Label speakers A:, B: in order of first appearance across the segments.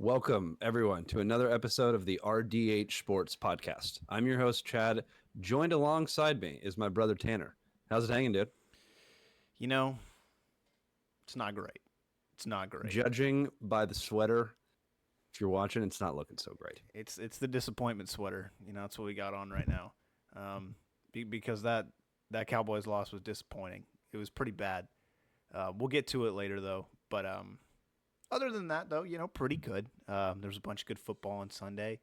A: Welcome, everyone, to another episode of the RDH Sports Podcast. I'm your host, Chad. Joined alongside me is my brother, Tanner. How's it hanging, dude?
B: You know, it's not great. It's not great.
A: Judging by the sweater, if you're watching, it's not looking so great.
B: It's the disappointment sweater. That's what we got on right now. Because that Cowboys loss was disappointing. It was pretty bad. We'll get to it later though. But other than that though, pretty good. There's a bunch of good football on Sunday.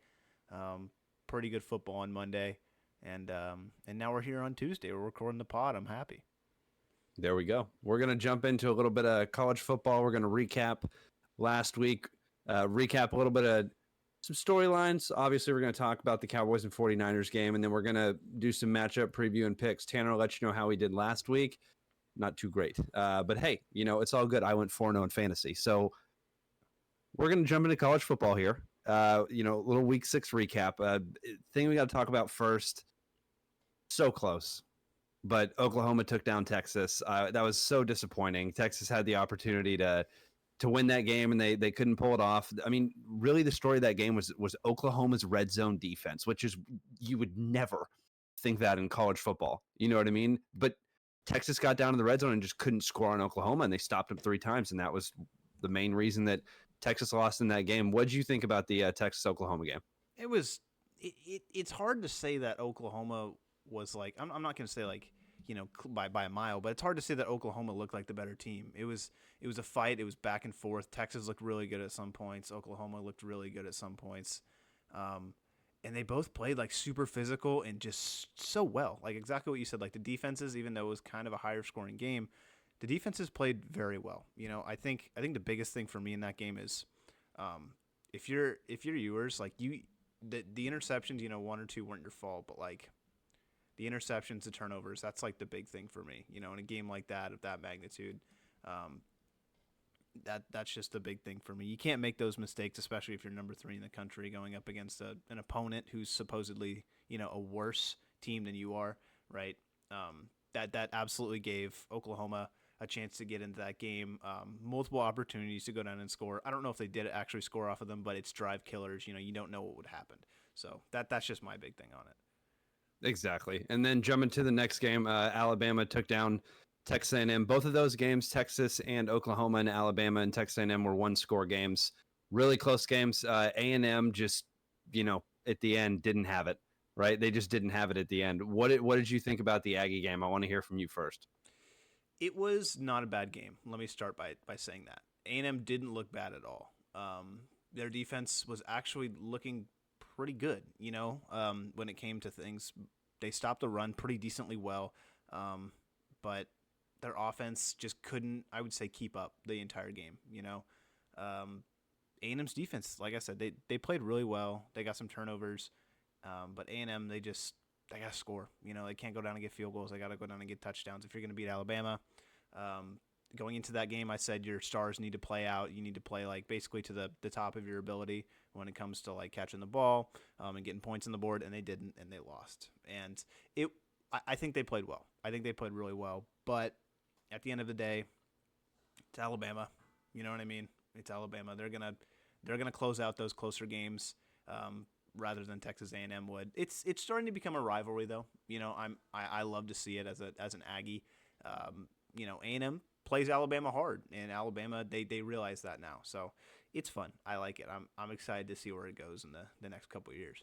B: Pretty good football on Monday, and now we're here on Tuesday. We're recording the pod. I'm happy.
A: There we go. We're going to jump into a little bit of college football. We're going to recap last week, recap a little bit of some storylines. Obviously, we're going to talk about the Cowboys and 49ers game, and then we're going to do some matchup preview and picks. Tanner will let you know how we did last week. Not too great. But hey, it's all good. I went 4-0 in fantasy. So we're going to jump into college football here. A little week 6 recap. Thing we got to talk about first. So close. But Oklahoma took down Texas. That was so disappointing. Texas had the opportunity to win that game, and they couldn't pull it off. I mean, really, the story of that game was Oklahoma's red zone defense, which is, you would never think that in college football. You know what I mean? But Texas got down to the red zone and just couldn't score on Oklahoma, and they stopped them 3 times, and that was the main reason that Texas lost in that game. What did you think about the Texas-Oklahoma game?
B: It's hard to say that Oklahoma was like, I'm not going to say like, by a mile, but it's hard to say that Oklahoma looked like the better team. It was a fight. It was back and forth. Texas looked really good at some points. Oklahoma looked really good at some points. And they both played like super physical and just so well. Like exactly what you said, like the defenses, even though it was kind of a higher scoring game, the defenses played very well. I think the biggest thing for me in that game is if you're Ewers, like the interceptions, 1 or 2 weren't your fault, but like the interceptions, the turnovers, that's like the big thing for me. In a game like that, of that magnitude, that's just the big thing for me. You can't make those mistakes, especially if you're number 3 in the country going up against an opponent who's supposedly, a worse team than you are, right? That absolutely gave Oklahoma a chance to get into that game. Multiple opportunities to go down and score. I don't know if they did actually score off of them, but it's drive killers. You don't know what would happen. So that's just my big thing on it.
A: Exactly. And then jumping to the next game, Alabama took down Texas A&M. Both of those games, Texas and Oklahoma and Alabama and Texas A&M were 1-score games. Really close games. A&M just, at the end didn't have it, right? They just didn't have it at the end. What did you think about the Aggie game? I want to hear from you first.
B: It was not a bad game. Let me start by saying that. A&M didn't look bad at all. Their defense was actually looking pretty good, when it came to things. They stopped the run pretty decently well, but their offense just couldn't, I would say, keep up the entire game. A&M's defense, like I said, they played really well. They got some turnovers, but A&M, they got to score. They can't go down and get field goals. They got to go down and get touchdowns if you're going to beat Alabama. Going into that game, I said your stars need to play out. You need to play like basically to the top of your ability when it comes to like catching the ball and getting points on the board, and they didn't, and they lost. And I think they played well. I think they played really well. But at the end of the day, it's Alabama. You know what I mean? It's Alabama. They're gonna close out those closer games rather than Texas A&M would. It's starting to become a rivalry though. I love to see it as an Aggie. A&M plays Alabama hard, and Alabama they realize that now. So it's fun. I like it. I'm excited to see where it goes in the next couple of years.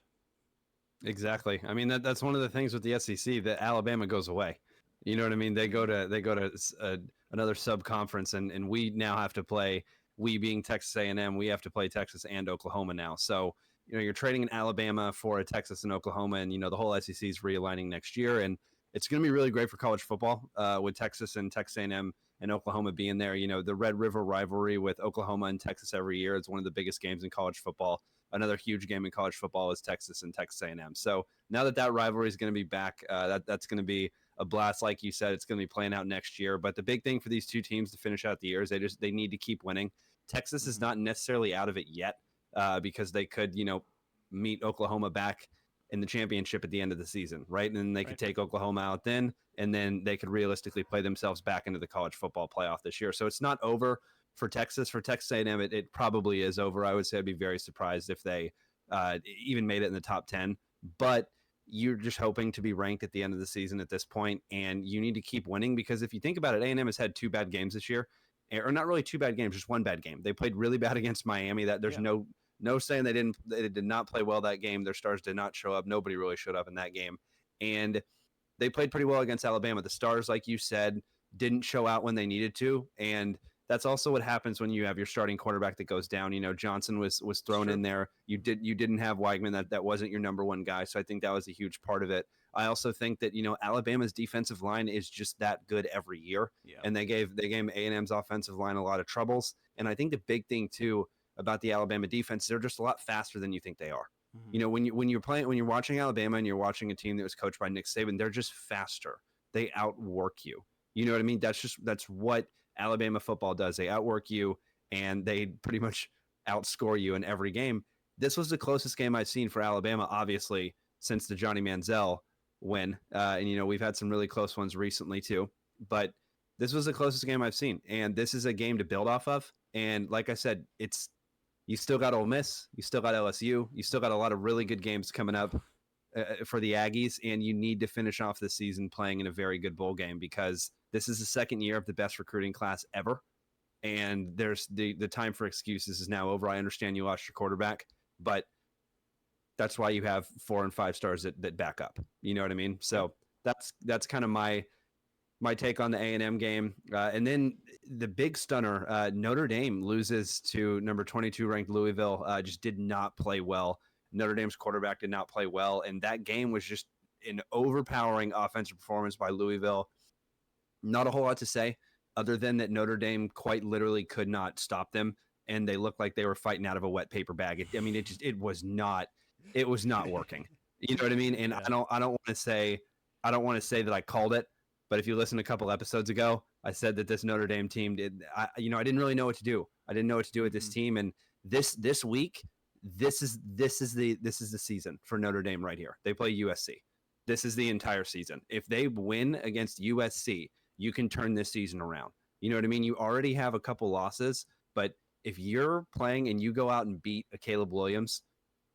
A: Exactly. I mean, that's one of the things with the SEC, that Alabama goes away. You know what I mean? They go to another sub-conference, and we now have to play, we being Texas A&M, we have to play Texas and Oklahoma now. So, you're trading in Alabama for a Texas and Oklahoma, and, the whole SEC is realigning next year. And it's going to be really great for college football with Texas and Texas A&M and Oklahoma being there. The Red River rivalry with Oklahoma and Texas every year is one of the biggest games in college football. Another huge game in college football is Texas and Texas A&M. So now that rivalry is going to be back, that's going to be a blast. Like you said, it's going to be playing out next year. But the big thing for these two teams to finish out the year is they need to keep winning. Texas is not necessarily out of it yet because they could, meet Oklahoma back in the championship at the end of the season, right? And then they could take Oklahoma out then, and then they could realistically play themselves back into the college football playoff this year. So it's not over for Texas A&M, it probably is over. I would say I'd be very surprised if they even made it in the top 10. But you're just hoping to be ranked at the end of the season at this point, and you need to keep winning because if you think about it, A&M has had 2 bad games this year, or not really 2 bad games, just 1 bad game. They played really bad against Miami. That there's no saying they did not play well that game. Their stars did not show up. Nobody really showed up in that game, and they played pretty well against Alabama. The stars, like you said, didn't show out when they needed to, and that's also what happens when you have your starting quarterback that goes down. Johnson was thrown in there. You didn't have Weigman. That wasn't your number one guy. So I think that was a huge part of it. I also think that Alabama's defensive line is just that good every year, and they gave A&M's offensive line a lot of troubles. And I think the big thing too about the Alabama defense, they're just a lot faster than you think they are. Mm-hmm. When you're watching Alabama and you're watching a team that was coached by Nick Saban, they're just faster. They outwork you. You know what I mean? That's what Alabama football does. They outwork you and they pretty much outscore you in every game. This was the closest game I've seen for Alabama, obviously, since the Johnny Manziel win. And we've had some really close ones recently too. But this was the closest game I've seen. And this is a game to build off of. And like I said, you still got Ole Miss, you still got LSU, you still got a lot of really good games coming up for the Aggies, and you need to finish off the season playing in a very good bowl game because this is the second year of the best recruiting class ever, and there's the time for excuses is now over. I understand you lost your quarterback, but that's why you have 4 and 5 stars that back up. You know what I mean? So that's kind of my take on the A&M game. And then the big stunner, Notre Dame loses to number 22 ranked Louisville, just did not play well. Notre Dame's quarterback did not play well. And that game was just an overpowering offensive performance by Louisville. Not a whole lot to say other than that Notre Dame quite literally could not stop them. And they looked like they were fighting out of a wet paper bag. It was not working. You know what I mean? And I don't want to say that I called it. But if you listen a couple episodes ago, I said that this Notre Dame team I didn't really know what to do. I didn't know what to do with this team. And this week, this is the season for Notre Dame right here. They play USC. This is the entire season. If they win against USC, you can turn this season around. You know what I mean? You already have a couple losses, but if you're playing and you go out and beat a Caleb Williams,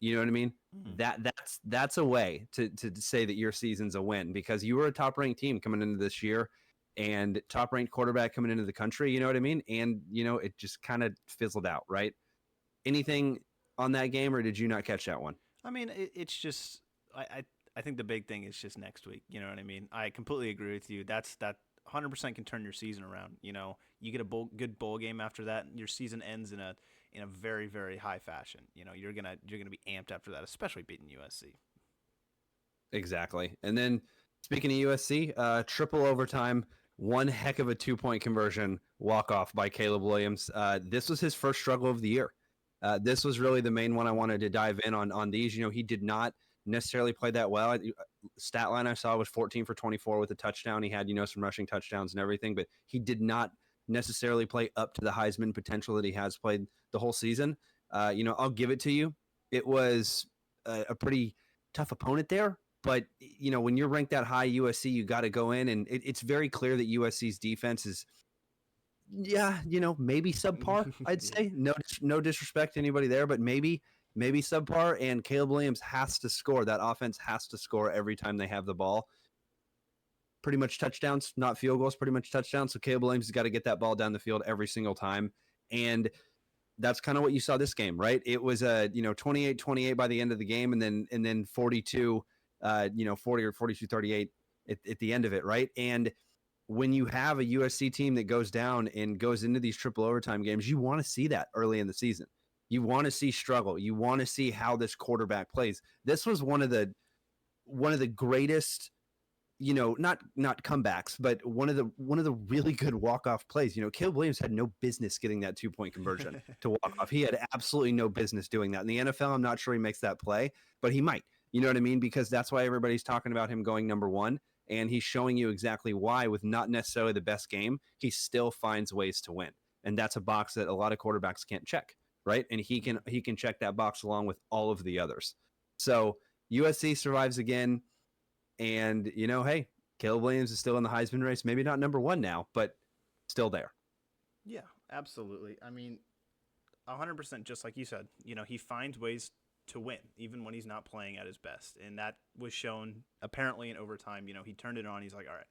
A: you know what I mean? Mm-hmm. That's a way to say that your season's a win because you were a top-ranked team coming into this year and top-ranked quarterback coming into the country, you know what I mean? And, it just kind of fizzled out, right? Anything on that game, or did you not catch that one?
B: I mean, it's just I think the big thing is just next week, you know what I mean? I completely agree with you. That 100% can turn your season around. You get a good bowl game after that, and your season ends in a very, very high fashion. You're gonna be amped after that, especially beating USC.
A: Exactly. And then speaking of USC, triple overtime, one heck of a 2-point conversion walk off by Caleb Williams. This was his first struggle of the year. This was really the main one I wanted to dive in on these. He did not necessarily play that well. Stat line I saw was 14 for 24 with a touchdown. He had some rushing touchdowns and everything, but he did not necessarily play up to the Heisman potential that he has played the whole season. I'll give it to you. It was a pretty tough opponent there, but when you're ranked that high, USC, you got to go in, and it's very clear that USC's defense is, maybe subpar. I'd say no disrespect to anybody there, but maybe subpar. And Caleb Williams has to score. That offense has to score every time they have the ball. Pretty much touchdowns, not field goals, pretty much touchdowns. So Caleb Williams has got to get that ball down the field every single time. And that's kind of what you saw this game, right? It was 28-28 by the end of the game, and then 42, 40 or 42-38 at the end of it, right? And when you have a USC team that goes down and goes into these triple overtime games, you want to see that early in the season. You want to see struggle. You want to see how this quarterback plays. This was one of the greatest, not comebacks, but one of the really good walk-off plays. Caleb Williams had no business getting that 2-point conversion to walk off. He had absolutely no business doing that. In the NFL, I'm not sure he makes that play, but he might. You know what I mean? Because that's why everybody's talking about him going number 1. And he's showing you exactly why, with not necessarily the best game, he still finds ways to win. And that's a box that a lot of quarterbacks can't check, right? And he can check that box along with all of the others. So USC survives again. And, hey, Caleb Williams is still in the Heisman race. Maybe not number 1 now, but still there.
B: Yeah. Absolutely. I mean, 100%, just like you said, he finds ways to win even when he's not playing at his best. And that was shown apparently in overtime. He turned it on. He's like, all right,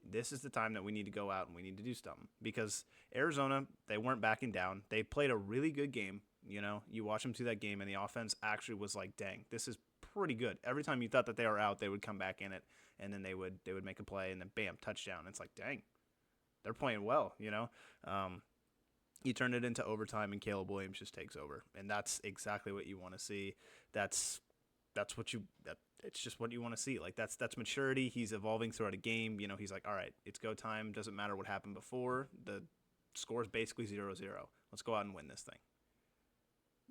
B: this is the time that we need to go out and we need to do something, because Arizona, they weren't backing down. They played a really good game. You watch them through that game, and the offense actually was like, dang, this is pretty good. Every time you thought that they were out, they would come back in it, and then they would make a play, and then bam, touchdown. It's like, dang, they're playing well. You turn it into overtime, and Caleb Williams just takes over, and that's exactly what you want to see. That's what it's just what you want to see. Like, that's maturity. He's evolving throughout a game. He's like, all right, it's go time. Doesn't matter what happened before. The score is basically 0-0. Let's go out and win this thing.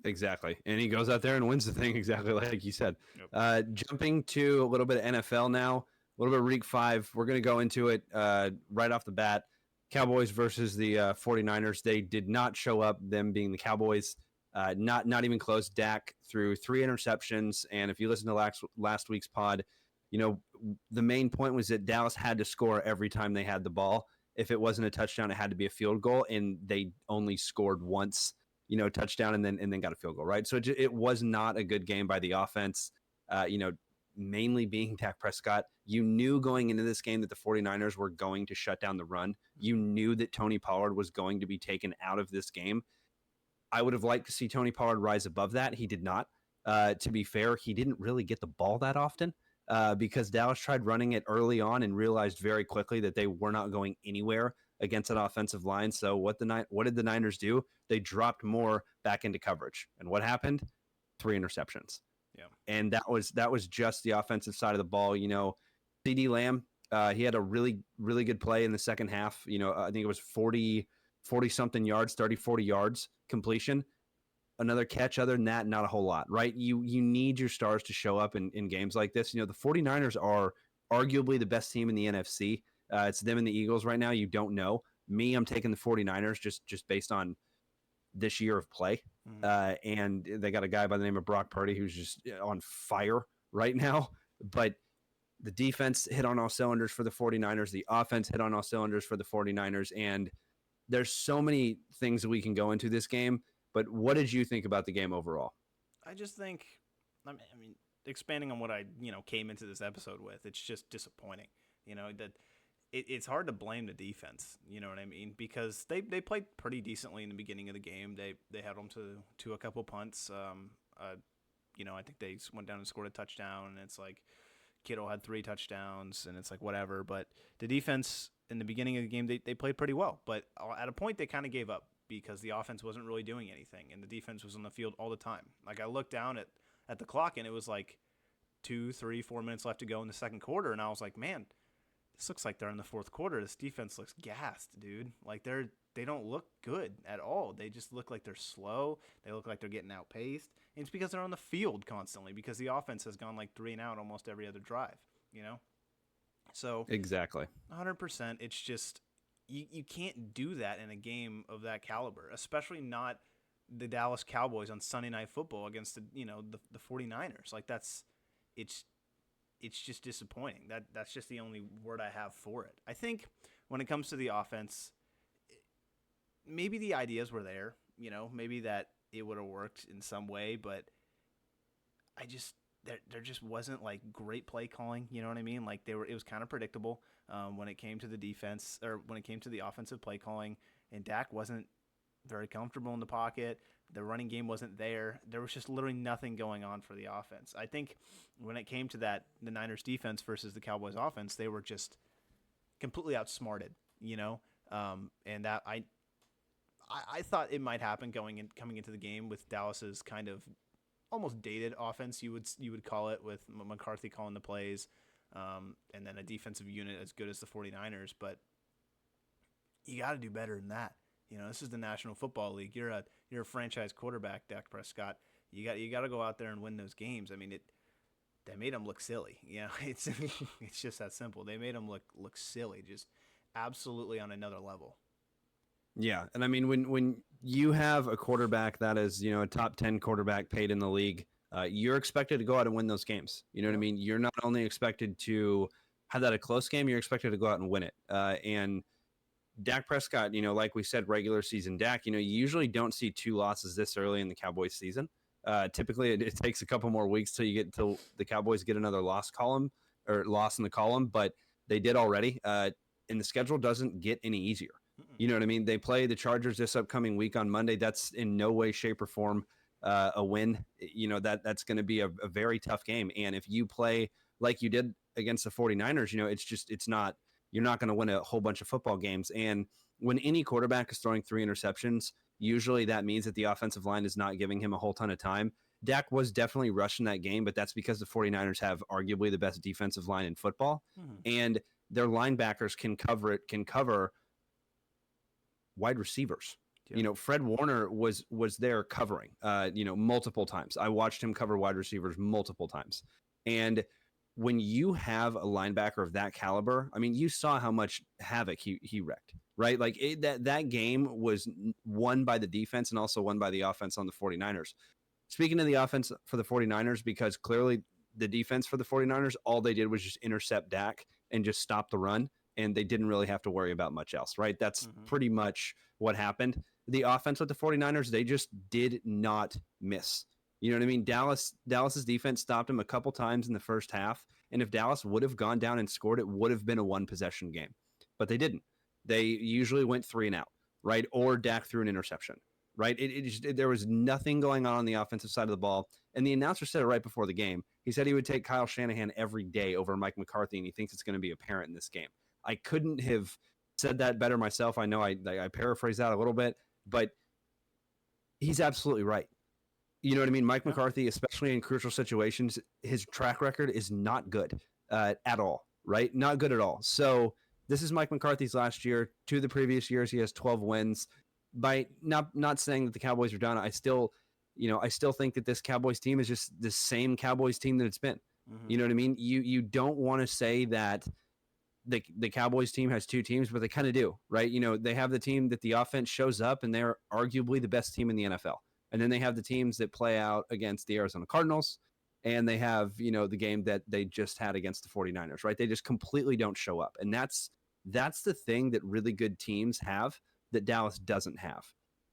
A: Exactly. And he goes out there and wins the thing exactly like you said.
B: Yep.
A: Jumping to a little bit of NFL now, a little bit of week 5. We're going to go into it right off the bat. Cowboys versus the 49ers. They did not show up, them being the Cowboys. Not even close. Dak threw 3 interceptions. And if you listen to last week's pod, the main point was that Dallas had to score every time they had the ball. If it wasn't a touchdown, it had to be a field goal. And they only scored once. Touchdown and then got a field goal, right? So it was not a good game by the offense, mainly being Dak Prescott. You knew going into this game that the 49ers were going to shut down the run. You knew that Tony Pollard was going to be taken out of this game. I would have liked to see Tony Pollard rise above that. He did not. To be fair, he didn't really get the ball that often because Dallas tried running it early on and realized very quickly that they were not going anywhere against an offensive line. So what did the Niners do? They dropped more back into coverage. And what happened? 3 interceptions.
B: Yeah.
A: And that was just the offensive side of the ball. CeeDee Lamb, he had a really, really good play in the second half. I think it was 40 something yards, 30, 40 yards completion. Another catch. Other than that, not a whole lot, right? You need your stars to show up in games like this. The 49ers are arguably the best team in the NFC. It's them and the Eagles right now. You don't know. Me, I'm taking the 49ers just based on this year of play. And they got a guy by the name of Brock Purdy who's just on fire right now. But the defense hit on all cylinders for the 49ers. The offense hit on all cylinders for the 49ers. And there's so many things that we can go into this game. But what did you think about the game overall?
B: I just think, I mean, expanding on what I came into this episode with, it's just disappointing. That it's hard to blame the defense. You know what I mean? Because they played pretty decently in the beginning of the game. They held them to a couple punts. I think they went down and scored a touchdown, and it's like Kittle had 3 touchdowns, and it's like whatever. But the defense in the beginning of the game, they played pretty well. But at a point, they kind of gave up because the offense wasn't really doing anything, and the defense was on the field all the time. Like, I looked down at the clock, and it was like 2, 3, 4 minutes left to go in the second quarter, and I was like, man, this looks like they're in the fourth quarter. This defense looks gassed, dude. Like, they don't look good at all. They just look like they're slow. They look like they're getting outpaced. And it's because they're on the field constantly, because the offense has gone like 3 and out almost every other drive, So
A: Exactly.
B: 100%. It's just you can't do that in a game of that caliber, especially not the Dallas Cowboys on Sunday Night Football against the 49ers. Like, it's just disappointing. That's just the only word I have for it. I think when it comes to the offense, maybe the ideas were there, maybe that it would have worked in some way, but there just wasn't like great play calling. You know what I mean? Like, it was kind of predictable when it came to the defense, or when it came to the offensive play calling, and Dak wasn't very comfortable in the pocket. The running game wasn't there. There was just literally nothing going on for the offense. I think when it came to that, the Niners defense versus the Cowboys offense, they were just completely outsmarted, and that I thought it might happen coming into the game with Dallas's kind of almost dated offense, you would call it, with McCarthy calling the plays, and then a defensive unit as good as the 49ers. But you got to do better than that. This is the National Football League. You're a franchise quarterback, Dak Prescott. You got to go out there and win those games. I mean, they made him look silly. It's it's just that simple. They made him look silly, just absolutely on another level.
A: Yeah, and I mean, when you have a quarterback that is, a top 10 quarterback paid in the league, you're expected to go out and win those games. You know what I mean? You're not only expected to have that a close game, you're expected to go out and win it. And Dak Prescott, like we said, regular season Dak, you usually don't see 2 losses this early in the Cowboys season. Typically, it takes a couple more weeks till the Cowboys get another loss in the column, but they did already. And the schedule doesn't get any easier.
B: Mm-mm.
A: You know what I mean? They play the Chargers this upcoming week on Monday. That's in no way, shape, or form a win. That's going to be a very tough game. And if you play like you did against the 49ers, it's not, you're not going to win a whole bunch of football games. And when any quarterback is throwing 3 interceptions, usually that means that the offensive line is not giving him a whole ton of time. Dak was definitely rushing that game, but that's because the 49ers have arguably the best defensive line in football.
B: Mm-hmm.
A: And their linebackers can cover wide receivers.
B: Yep.
A: Fred Warner was there covering, multiple times. I watched him cover wide receivers multiple times. And when you have a linebacker of that caliber, I mean, you saw how much havoc he wrecked, right? Like that game was won by the defense and also won by the offense on the 49ers. Speaking of the offense for the 49ers, because clearly the defense for the 49ers, all they did was just intercept Dak and just stop the run, and they didn't really have to worry about much else, right? That's pretty much what happened. The offense with the 49ers, they just did not miss. You know what I mean? Dallas's defense stopped him a couple times in the first half, and if Dallas would have gone down and scored, it would have been a 1-possession game. But they didn't. They usually went 3 and out, right? Or Dak threw an interception, right? There was nothing going on the offensive side of the ball. And the announcer said it right before the game. He said he would take Kyle Shanahan every day over Mike McCarthy, and he thinks it's going to be apparent in this game. I couldn't have said that better myself. I know I paraphrased that a little bit, but he's absolutely right. You know what I mean? Mike McCarthy, especially in crucial situations, his track record is not good at all, right? Not good at all. So this is Mike McCarthy's last year. 2 of the previous years, he has 12 wins. By not saying that the Cowboys are done, I still think that this Cowboys team is just the same Cowboys team that it's been. Mm-hmm. You know what I mean? You don't want to say that the Cowboys team has 2 teams, but they kind of do, right? They have the team that the offense shows up, and they're arguably the best team in the NFL. And then they have the teams that play out against the Arizona Cardinals, and they have, the game that they just had against the 49ers, right? They just completely don't show up. And that's the thing that really good teams have that Dallas doesn't have.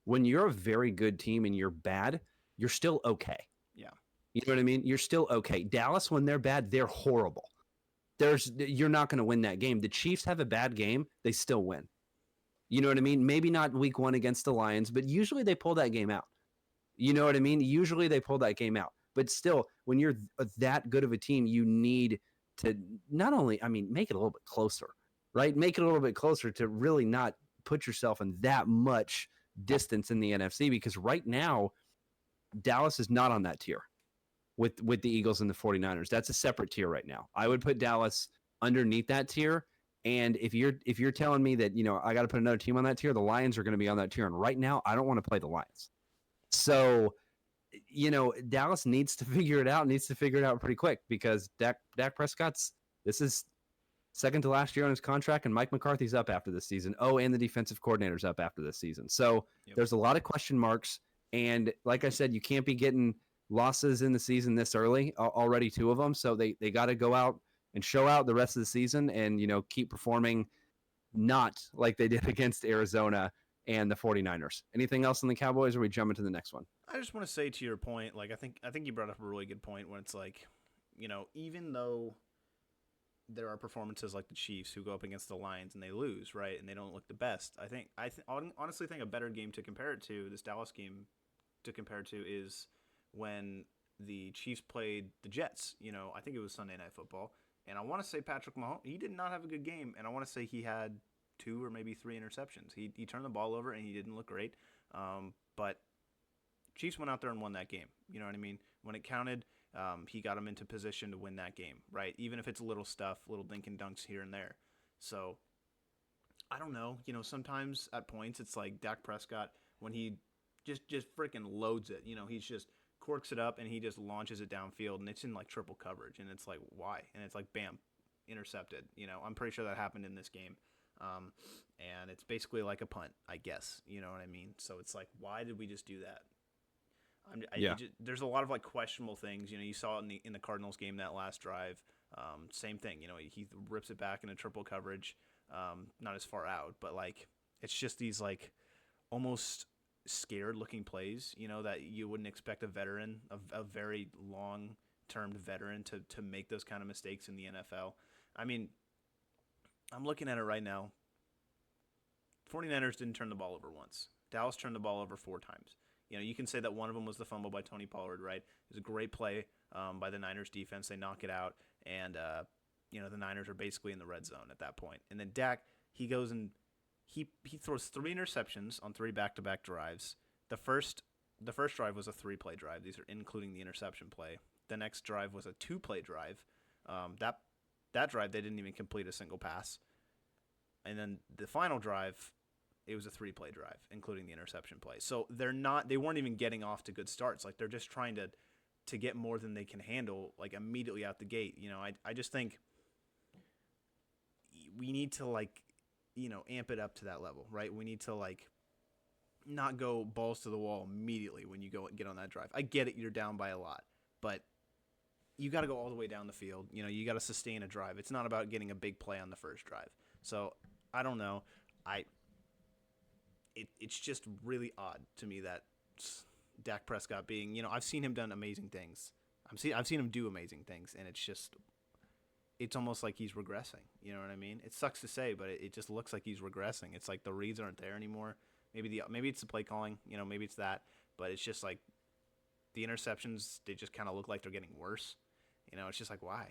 A: When you're a very good team and you're bad, you're still okay.
B: Yeah.
A: You know what I mean? You're still okay. Dallas, when they're bad, they're horrible. You're not going to win that game. The Chiefs have a bad game, they still win. You know what I mean? Maybe not week 1 against the Lions, but usually they pull that game out. You know what I mean? Usually they pull that game out. But still, when you're that good of a team, you need to not only, make it a little bit closer, right? Make it a little bit closer to really not put yourself in that much distance in the NFC, because right now, Dallas is not on that tier with the Eagles and the 49ers. That's a separate tier right now. I would put Dallas underneath that tier. And if you're telling me that, I got to put another team on that tier, the Lions are going to be on that tier. And right now, I don't want to play the Lions. So, Dallas needs to figure it out pretty quick, because Dak this is second to last year on his contract, and Mike McCarthy's up after this season. Oh, and the defensive coordinator's up after this season. So There's a lot of question marks. And like I said, you can't be getting losses in the season this early, already 2 of them. So they got to go out and show out the rest of the season and, keep performing not like they did against Arizona and the 49ers. Anything else on the Cowboys, or are we jumping to the next one?
B: I just want to say to your point, like I think you brought up a really good point when it's like, even though there are performances like the Chiefs who go up against the Lions and they lose, right, and they don't look the best, I honestly think a better game to compare it to, this Dallas game to compare it to, is when the Chiefs played the Jets. I think it was Sunday Night Football, and I want to say Patrick Mahomes, he did not have a good game, and I want to say he had 2 or maybe 3 interceptions. He turned the ball over and he didn't look great. But Chiefs went out there and won that game. You know what I mean? When it counted, he got them into position to win that game, right? Even if it's little stuff, little dink and dunks here and there. So I don't know. Sometimes at points it's like Dak Prescott, when he just freaking loads it. He's just corks it up and he just launches it downfield, and it's in like triple coverage, and it's like, why? And it's like, bam, intercepted. I'm pretty sure that happened in this game. And it's basically like a punt, I guess. You know what I mean? So it's like, why did we just do that? There's a lot of like questionable things. You saw it in the Cardinals game, that last drive. Same thing. He rips it back into triple coverage, not as far out, but like It's just these like almost scared looking plays, that you wouldn't expect a veteran, a very long term veteran to make those kind of mistakes in the NFL. I mean, I'm looking at it right now. 49ers didn't turn the ball over once. Dallas turned the ball over 4 times. You can say that one of them was the fumble by Tony Pollard, right? It was a great play by the Niners defense. They knock it out, and the Niners are basically in the red zone at that point. And then Dak, he goes and he throws 3 interceptions on 3 back-to-back drives. The first drive was a 3-play drive. These are including the interception play. The next drive was a 2-play drive. That drive they didn't even complete a single pass. And then the final drive, it was a 3-play drive, including the interception play. So they weren't even getting off to good starts. Like, they're just trying to get more than they can handle, like, immediately out the gate. I just think we need to, like, amp it up to that level, right? We need to, like, not go balls to the wall immediately when you go get on that drive. I get it, you're down by a lot, but you got to go all the way down the field. You got to sustain a drive. It's not about getting a big play on the first drive. So I don't know. It's just really odd to me that Dak Prescott being, I've seen him done amazing things. I've seen him do amazing things, and it's almost like he's regressing. You know what I mean? It sucks to say, but it just looks like he's regressing. It's like the reads aren't there anymore. Maybe it's the play calling. Maybe it's that, but it's just like the interceptions. They just kind of look like they're getting worse. It's just like, why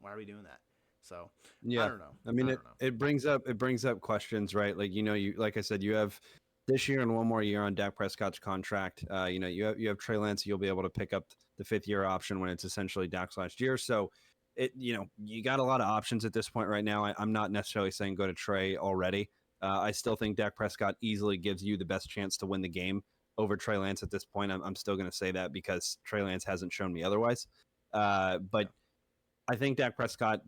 B: are we doing that? So
A: yeah,
B: I don't know.
A: I mean, it brings up questions, right? Like, like I said, you have this year and one more year on Dak Prescott's contract. You have Trey Lance. You'll be able to pick up the 5th-year option when it's essentially Dak's last year. So you got a lot of options at this point right now. I'm not necessarily saying go to Trey already. I still think Dak Prescott easily gives you the best chance to win the game over Trey Lance at this point. I'm still going to say that because Trey Lance hasn't shown me otherwise. But I think Dak Prescott,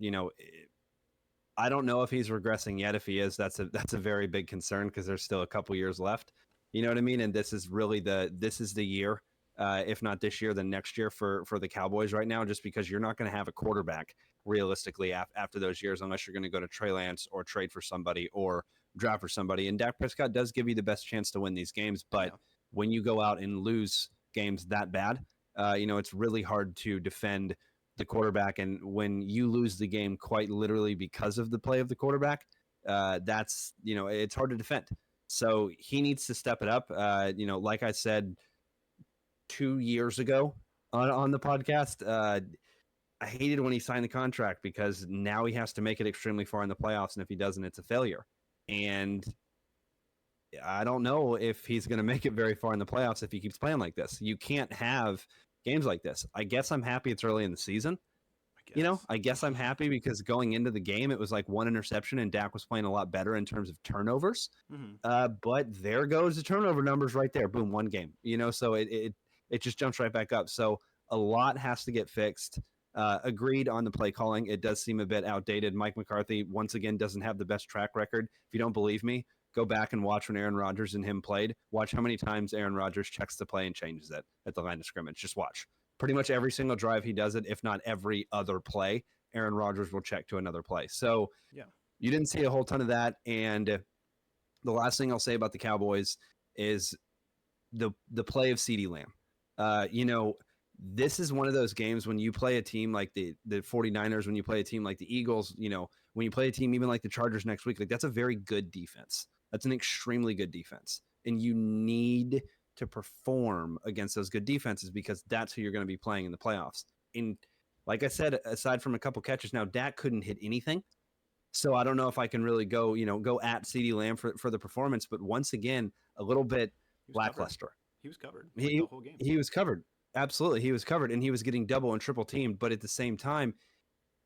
A: I don't know if he's regressing yet. If he is, that's a very big concern because there's still a couple years left. You know what I mean? And this is really the year, if not this year, then next year for the Cowboys right now, just because you're not going to have a quarterback realistically after those years unless you're going to go to Trey Lance or trade for somebody or draft for somebody. And Dak Prescott does give you the best chance to win these games, but when you go out and lose games that bad, it's really hard to defend the quarterback. And when you lose the game quite literally because of the play of the quarterback, that's, it's hard to defend. So he needs to step it up. Like I said 2 years ago on the podcast, I hated when he signed the contract because now he has to make it extremely far in the playoffs. And if he doesn't, it's a failure. And I don't know if he's going to make it very far in the playoffs if he keeps playing like this. You can't have games like this. I guess I'm happy it's early in the season. I guess I'm happy because going into the game, it was like 1 interception and Dak was playing a lot better in terms of turnovers.
B: Mm-hmm.
A: But there goes the turnover numbers right there. Boom, 1 game, so it just jumps right back up. So a lot has to get fixed. Agreed on the play calling. It does seem a bit outdated. Mike McCarthy, once again, doesn't have the best track record. If you don't believe me, go back and watch when Aaron Rodgers and him played. Watch how many times Aaron Rodgers checks the play and changes it at the line of scrimmage. Just watch. Pretty much every single drive he does it, if not every other play, Aaron Rodgers will check to another play. So you didn't see a whole ton of that. And the last thing I'll say about the Cowboys is the play of CeeDee Lamb. This is one of those games when you play a team like the 49ers, when you play a team like the Eagles, when you play a team even like the Chargers next week, like that's a very good defense. That's an extremely good defense. And you need to perform against those good defenses because that's who you're going to be playing in the playoffs. And like I said, aside from a couple catches, now Dak couldn't hit anything. So I don't know if I can really go at CeeDee Lamb for the performance. But once again, a little bit lackluster.
B: He was covered
A: the
B: whole game.
A: He was covered. Absolutely. He was covered and he was getting double and triple teamed. But at the same time,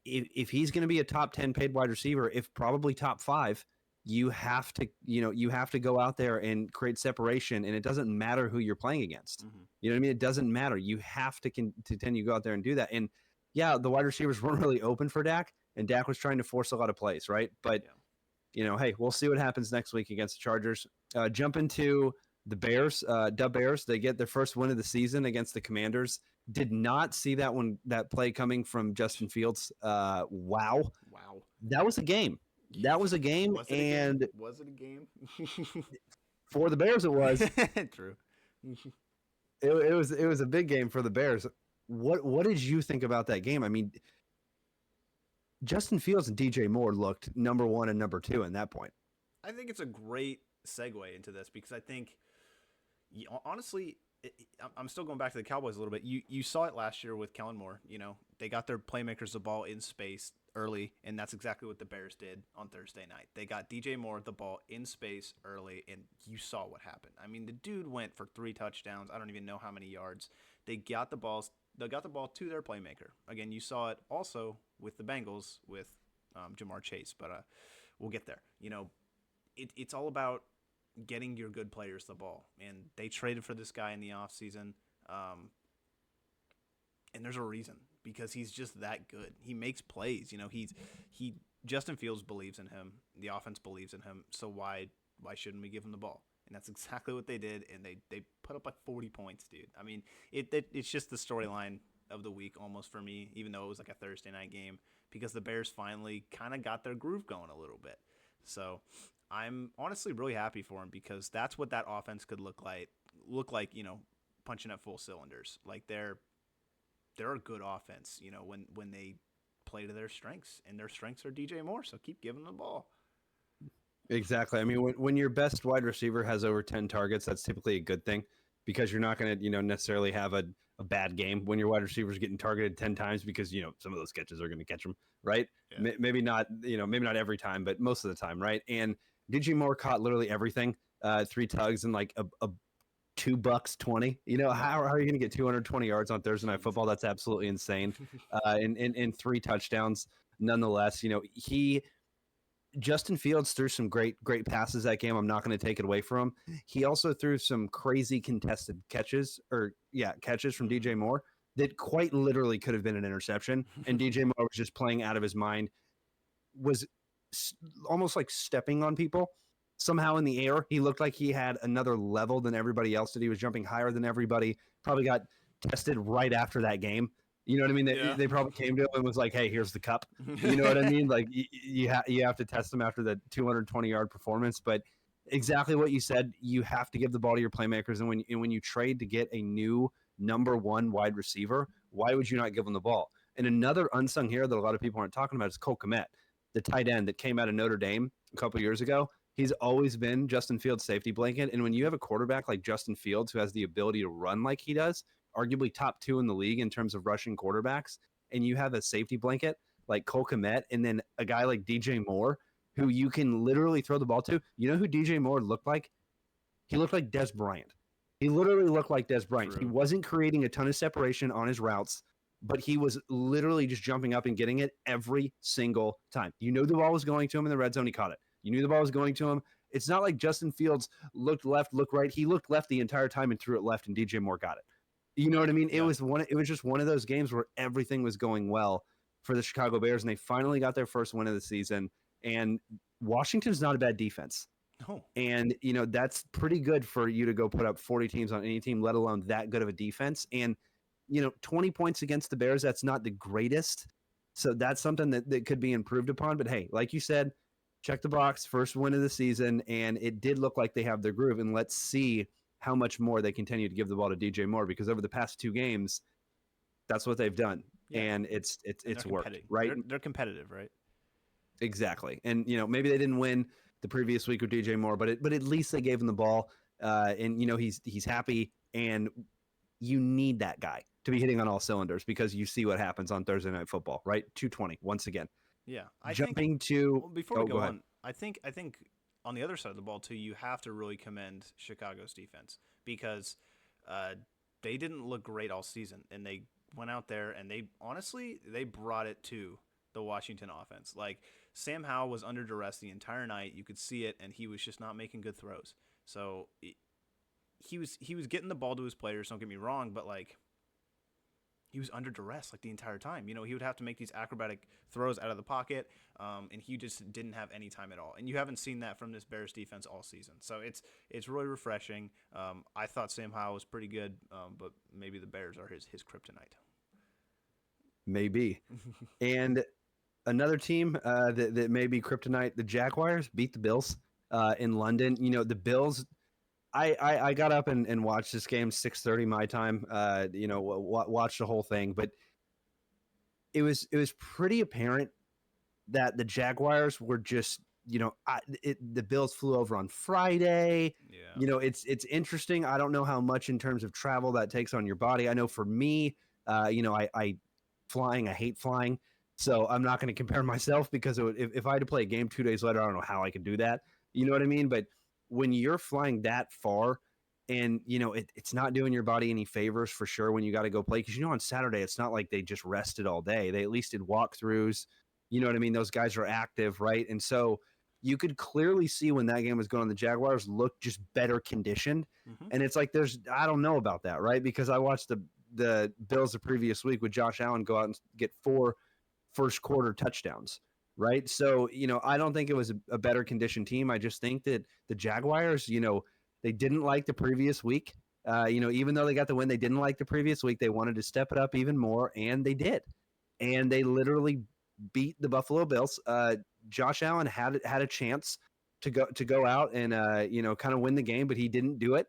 A: if he's going to be a top 10 paid wide receiver, if probably top 5, you have to go out there and create separation, and it doesn't matter who you're playing against.
B: Mm-hmm.
A: You know what I mean? It doesn't matter. You have to continue to go out there and do that. And the wide receivers weren't really open for Dak, and Dak was trying to force a lot of plays, right? But hey, we'll see what happens next week against the Chargers. Jump into the Bears, Bears. They get their first win of the season against the Commanders. Did not see that play coming from Justin Fields. Wow.
B: Wow.
A: That was a game. That was a game,
B: Was it a game?
A: and
B: Was it a game?
A: for the Bears, it was.
B: True.
A: It was a big game for the Bears. What did you think about that game? I mean, Justin Fields and DJ Moore looked number one and number two in that point.
B: I think it's a great segue into this because I think, honestly, I'm still going back to the Cowboys a little bit. You saw it last year with Kellen Moore. You know, they got their playmakers the ball in space early, and that's exactly what the Bears did on Thursday night. They got DJ Moore the ball in space early, and you saw what happened. I mean, the dude went for 3 touchdowns. I don't even know how many yards. They got the ball to their playmaker. Again, you saw it also with the Bengals with Jamar Chase, but we'll get there. You know, it's all about getting your good players the ball. And they traded for this guy in the offseason. And there's a reason because he's just that good. He makes plays. You know, Justin Fields believes in him. The offense believes in him. So why shouldn't we give him the ball? And that's exactly what they did. And they put up like 40 points, dude. I mean, it's just the storyline of the week almost for me, even though it was like a Thursday night game, because the Bears finally kind of got their groove going a little bit. So I'm honestly really happy for him because that's what that offense could look like, you know, punching at full cylinders. Like they're a good offense, you know, when they play to their strengths, and their strengths are DJ Moore, so keep giving them the ball.
A: Exactly. I mean, when your best wide receiver has over 10 targets, that's typically a good thing because you're not going to, necessarily have a bad game when your wide receiver is getting targeted 10 times because, some of those catches are going to catch them, right?
B: Yeah.
A: Maybe not, maybe not every time, but most of the time, right? And DJ Moore caught literally everything, 3 tugs and like a $2.20. How are you going to get 220 yards on Thursday Night Football? That's absolutely insane. And 3 touchdowns, nonetheless. Justin Fields threw some great passes that game. I'm not going to take it away from him. He also threw some crazy contested catches from DJ Moore that quite literally could have been an interception. And DJ Moore was just playing out of his mind, was almost like stepping on people somehow in the air. He looked like he had another level than everybody else did. He was jumping higher than everybody. Probably got tested right after that game. You know what I mean? They probably came to him and was like, "Hey, here's the cup." You know what I mean? Like you have to test them after the 220-yard performance. But exactly what you said, you have to give the ball to your playmakers. And when you trade to get a new number 1 wide receiver, why would you not give them the ball? And another unsung hero that a lot of people aren't talking about is Cole Kmet, the tight end that came out of Notre Dame a couple years ago. He's always been Justin Fields' safety blanket. And when you have a quarterback like Justin Fields who has the ability to run like he does, arguably top 2 in the league in terms of rushing quarterbacks, and you have a safety blanket like Cole Kmet and then a guy like DJ Moore who you can literally throw the ball to. You know who DJ Moore looked like? He looked like Des Bryant. He literally looked like Des Bryant.
B: True.
A: He wasn't creating a ton of separation on his routes, but he was literally just jumping up and getting it every single time. You knew the ball was going to him in the red zone. He caught it. You knew the ball was going to him. It's not like Justin Fields looked left, looked right. He looked left the entire time and threw it left, and DJ Moore got it. You know what I mean?
B: Yeah.
A: It was just one of those games where everything was going well for the Chicago Bears, and they finally got their first win of the season. And Washington's not a bad defense.
B: No.
A: And, that's pretty good for you to go put up 40 teams on any team, let alone that good of a defense. And, 20 points against the Bears, that's not the greatest. So that's something that could be improved upon. But, hey, like you said, check the box, first win of the season, and it did look like they have their groove. And let's see how much more they continue to give the ball to DJ Moore, because over the past 2 games, that's what they've done. Yeah. And it's worked, right?
B: They're competitive, right?
A: Exactly. And, maybe they didn't win the previous week with DJ Moore, but at least they gave him the ball. And, he's happy, and you need that guy to be hitting on all cylinders because you see what happens on Thursday Night Football, right? 220 once again.
B: Yeah.
A: Before
B: we go on, I think on the other side of the ball too, you have to really commend Chicago's defense because they didn't look great all season, and they went out there and they brought it to the Washington offense. Like Sam Howell was under duress the entire night. You could see it, and he was just not making good throws. So he was getting the ball to his players. Don't get me wrong, but like he was under duress like the entire time. He would have to make these acrobatic throws out of the pocket, and he just didn't have any time at all. And you haven't seen that from this Bears defense all season. So it's really refreshing. I thought Sam Howell was pretty good, but maybe the Bears are his kryptonite.
A: Maybe. And another team that may be kryptonite, the Jaguars beat the Bills in London. The Bills. I got up and watched this game 6:30 my time. Watched the whole thing, but it was pretty apparent that the Jaguars were just, the Bills flew over on Friday.
B: Yeah.
A: It's interesting. I don't know how much in terms of travel that takes on your body. I know for me, I flying, I hate flying. So I'm not going to compare myself because if I had to play a game 2 days later, I don't know how I could do that. You know what I mean? But when you're flying that far and, it's not doing your body any favors for sure when you got to go play. Because, on Saturday, it's not like they just rested all day. They at least did walkthroughs. You know what I mean? Those guys are active, right? And so you could clearly see when that game was going on, the Jaguars looked just better conditioned.
B: Mm-hmm.
A: And it's like I don't know about that, right? Because I watched the Bills the previous week with Josh Allen go out and get 4 first quarter touchdowns, right? So, I don't think it was a better conditioned team. I just think that the Jaguars, they didn't like the previous week. Even though they got the win, they didn't like the previous week. They wanted to step it up even more, and they did. And they literally beat the Buffalo Bills. Josh Allen had a chance to go out and kind of win the game, but he didn't do it.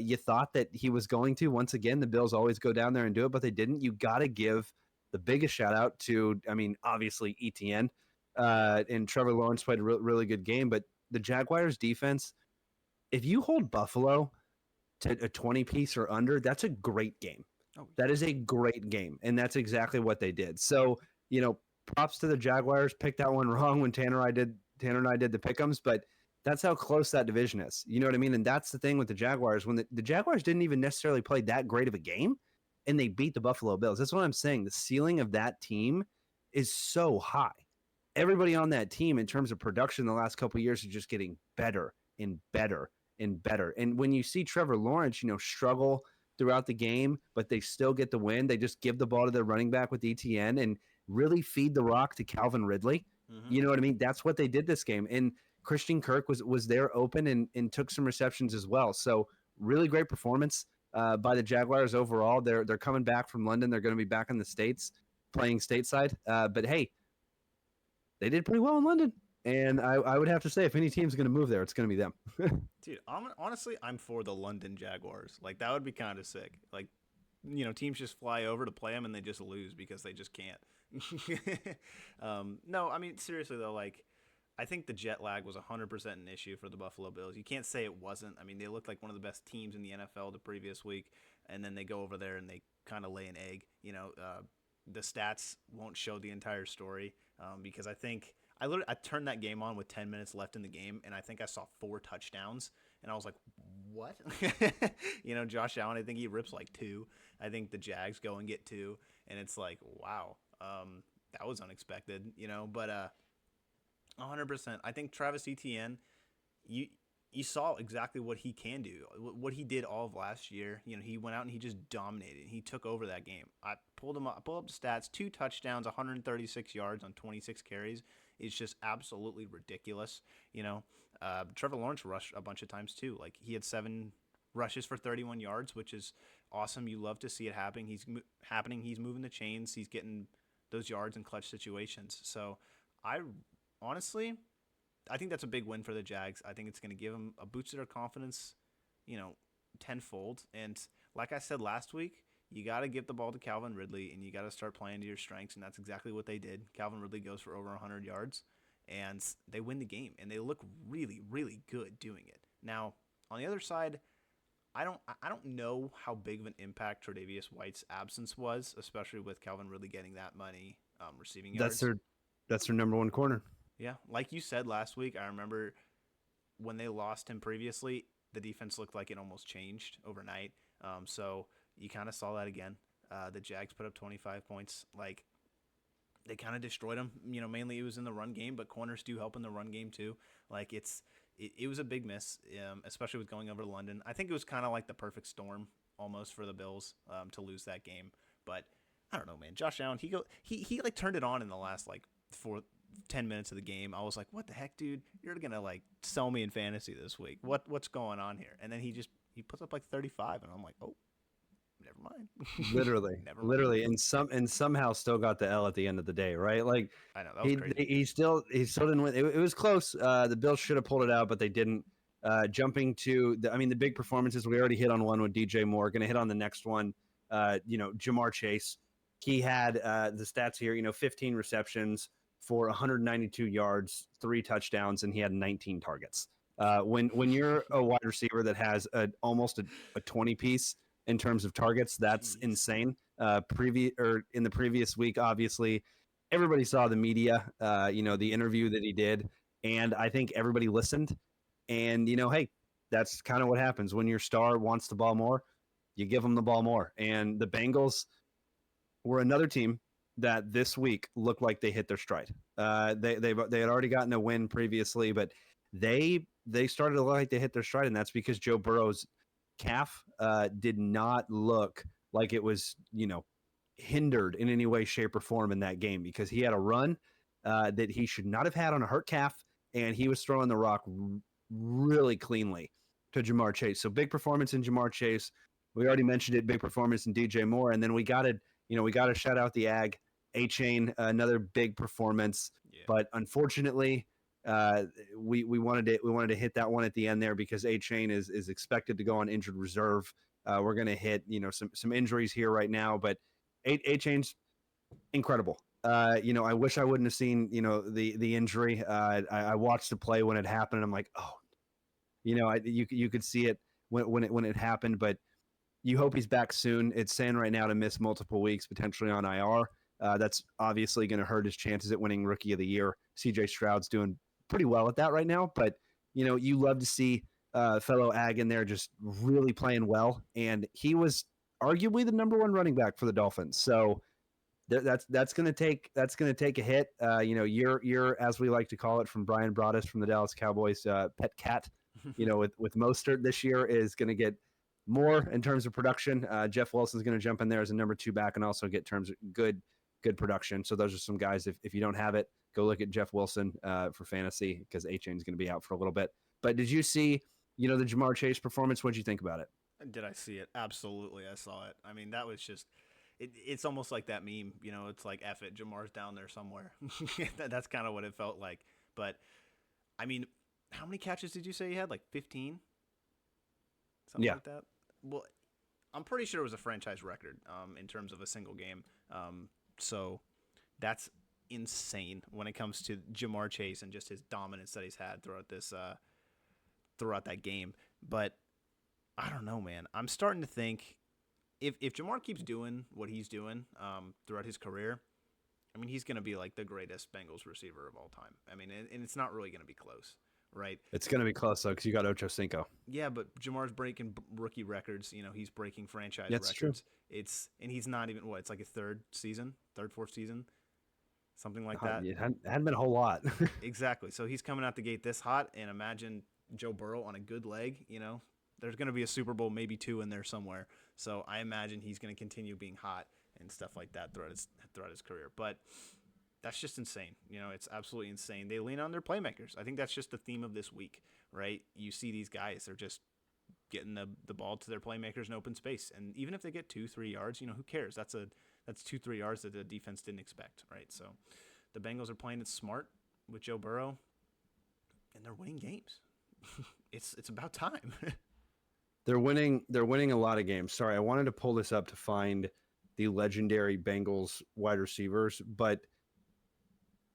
A: You thought that he was going to. Once again, the Bills always go down there and do it, but they didn't. You got to give the biggest shout out to, obviously ETN, and Trevor Lawrence played a really good game. But the Jaguars defense, if you hold Buffalo to a 20 piece or under, that's a great game.
B: Oh,
A: That is a great game, and that's exactly what they did. So, props to the Jaguars. Picked that one wrong when Tanner and I did the pick'ems, but that's how close that division is. You know what I mean? And that's the thing with the Jaguars. When the Jaguars didn't even necessarily play that great of a game, and they beat the Buffalo Bills. That's what I'm saying. The ceiling of that team is so high. Everybody on that team, in terms of production, the last couple of years, is just getting better and better and better. And when you see Trevor Lawrence, struggle throughout the game, but they still get the win. They just give the ball to their running back with ETN and really feed the rock to Calvin Ridley.
B: Mm-hmm.
A: You know what I mean? That's what they did this game. And Christian Kirk was there open and took some receptions as well. So really great performance by the Jaguars overall. They're coming back from London. They're going to be back in the States playing stateside. But hey, they did pretty well in London. And I would have to say, if any team's going to move there, it's going to be them.
B: Dude, honestly, I'm for the London Jaguars. Like, that would be kind of sick. Like, teams just fly over to play them and they just lose because they just can't. No, I mean, seriously, though, like, I think the jet lag was 100% an issue for the Buffalo Bills. You can't say it wasn't. I mean, they looked like one of the best teams in the NFL the previous week, and then they go over there and they kind of lay an egg. The stats won't show the entire story because I think I turned that game on with 10 minutes left in the game, and I think I saw 4 touchdowns, and I was like, what? Josh Allen, I think he rips like 2. I think the Jags go and get 2, and it's like, wow, that was unexpected, but 100%. I think Travis Etienne, you saw exactly what he can do, what he did all of last year. He went out and he just dominated. He took over that game. I pulled up the stats: 2 touchdowns, 136 yards on 26 carries. It's just absolutely ridiculous. Trevor Lawrence rushed a bunch of times too. Like, he had 7 rushes for 31 yards, which is awesome. You love to see it happening. He's moving the chains. He's getting those yards in clutch situations. So honestly, I think that's a big win for the Jags. I think it's going to give them a boost to their confidence, tenfold. And like I said last week, you got to give the ball to Calvin Ridley, and you got to start playing to your strengths, and that's exactly what they did. Calvin Ridley goes for over 100 yards, and they win the game, and they look really, really good doing it. Now, on the other side, I don't know how big of an impact Tre'Davious White's absence was, especially with Calvin Ridley getting that money receiving yards.
A: That's their number 1 corner.
B: Yeah, like you said last week, I remember when they lost him previously, the defense looked like it almost changed overnight. So you kind of saw that again. The Jags put up 25 points. Like, they kind of destroyed them. Mainly it was in the run game, but corners do help in the run game too. Like, it was a big miss, especially with going over to London. I think it was kind of like the perfect storm almost for the Bills to lose that game. But I don't know, man. Josh Allen, he like turned it on in the last 10 minutes of the game. I was like, what the heck, dude? You're gonna sell me in fantasy this week. What's going on here? And then he puts up 35, and I'm like, oh, Never mind.
A: Literally,
B: Never mind.
A: literally, and somehow still got the L at the end of the day, right? Like
B: I know that was crazy.
A: he still didn't win. It was close. The Bills should have pulled it out, but they didn't. Jumping to the big performances. We already hit on one with DJ Moore. Going to hit on the next one. Jamar Chase. He had the stats here. 15 receptions for 192 yards, 3 touchdowns, and he had 19 targets. When you're a wide receiver that has almost a 20 piece in terms of targets, that's
B: Jeez.
A: insane. In the previous week, obviously, everybody saw the media, the interview that he did, and I think everybody listened. And hey, that's kind of what happens when your star wants the ball more. You give them the ball more. And the Bengals were another team that this week looked like they hit their stride. They had already gotten a win previously, but they started to look like they hit their stride, and that's because Joe Burrow's calf did not look like it was hindered in any way, shape, or form in that game, because he had a run that he should not have had on a hurt calf, and he was throwing the rock really cleanly to Jamar Chase. So big performance in Jamar Chase. We already mentioned it. Big performance in DJ Moore, and then we got to shout out the Ag A-Chain, another big performance.
B: Yeah.
A: But unfortunately, we wanted to hit that one at the end there, because A-Chain is expected to go on injured reserve. We're going to hit some injuries here right now, but A-Chain's incredible. I wish I wouldn't have seen the injury. I watched the play when it happened, and I'm like, oh, you could see it when it happened, but you hope he's back soon. It's saying right now to miss multiple weeks, potentially on IR. That's obviously going to hurt his chances at winning Rookie of the Year. CJ Stroud's doing pretty well at that right now, but you love to see fellow Ag in there just really playing well, and he was arguably the number 1 running back for the Dolphins. So that's going to take a hit. You're, as we like to call it from Brian Broaddus from the Dallas Cowboys, pet cat. With Mostert this year is going to get more in terms of production. Jeff Wilson's going to jump in there as a number 2 back and also get terms of good production. So those are some guys. If you don't have it, go look at Jeff Wilson for fantasy, because A-Chain's going to be out for a little bit. But did you see the Jamar Chase performance? What did you think about it?
B: Did I see it? Absolutely, I saw it. I mean, that was just. It's almost like that meme, it's like, F it, Jamar's down there somewhere. That's kind of what it felt like. But, I mean, how many catches did you say he had? Like 15? Something like that? Well, I'm pretty sure it was a franchise record in terms of a single game. So that's insane when it comes to Jamar Chase and just his dominance that he's had throughout that game. But I don't know, man. I'm starting to think, if Jamar keeps doing what he's doing throughout his career, I mean, he's going to be like the greatest Bengals receiver of all time. I mean, and it's not really going to be close, right?
A: It's going to be close, though, because you got Ocho Cinco.
B: Yeah, but Jamar's breaking rookie records. He's breaking franchise
A: That's
B: records.
A: True.
B: And he's not even, it's like his third, fourth season, something like that.
A: It hadn't been a whole lot.
B: Exactly. So he's coming out the gate this hot, and imagine Joe Burrow on a good leg, There's going to be a Super Bowl, maybe 2 in there somewhere. So I imagine he's going to continue being hot and stuff like that throughout his career. But that's just insane. It's absolutely insane. They lean on their playmakers. I think that's just the theme of this week, right? You see these guys, they're just getting the ball to their playmakers in open space. And even if they get 2-3 yards, who cares? That's 2-3 yards that the defense didn't expect, right? So the Bengals are playing it smart with Joe Burrow, and they're winning games. It's about time.
A: They're winning a lot of games. Sorry, I wanted to pull this up to find the legendary Bengals wide receivers, but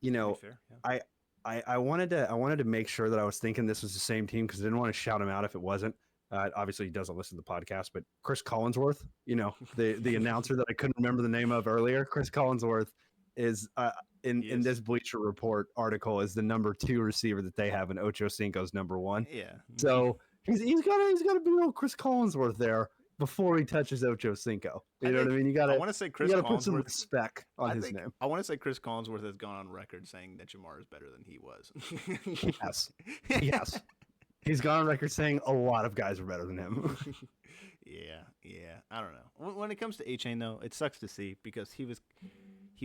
B: Fair, yeah.
A: I wanted to make sure that I was thinking this was the same team, because I didn't want to shout him out if it wasn't. Obviously, he doesn't listen to the podcast, but Chris Collinsworth, the announcer that I couldn't remember the name of earlier, Chris Collinsworth is in this Bleacher Report article is the number 2 receiver that they have, and Ocho Cinco's number 1.
B: Yeah.
A: So he's got to be little Chris Collinsworth there before he touches Ocho Cinco. You know what I mean?
B: I want to say Chris Collinsworth.
A: Put some respect on his name.
B: I want to say Chris Collinsworth has gone on record saying that Jamar is better than he was.
A: Yes. He's gone on record saying a lot of guys are better than him.
B: Yeah. I don't know. When it comes to A-Chain, though, it sucks to see, because he was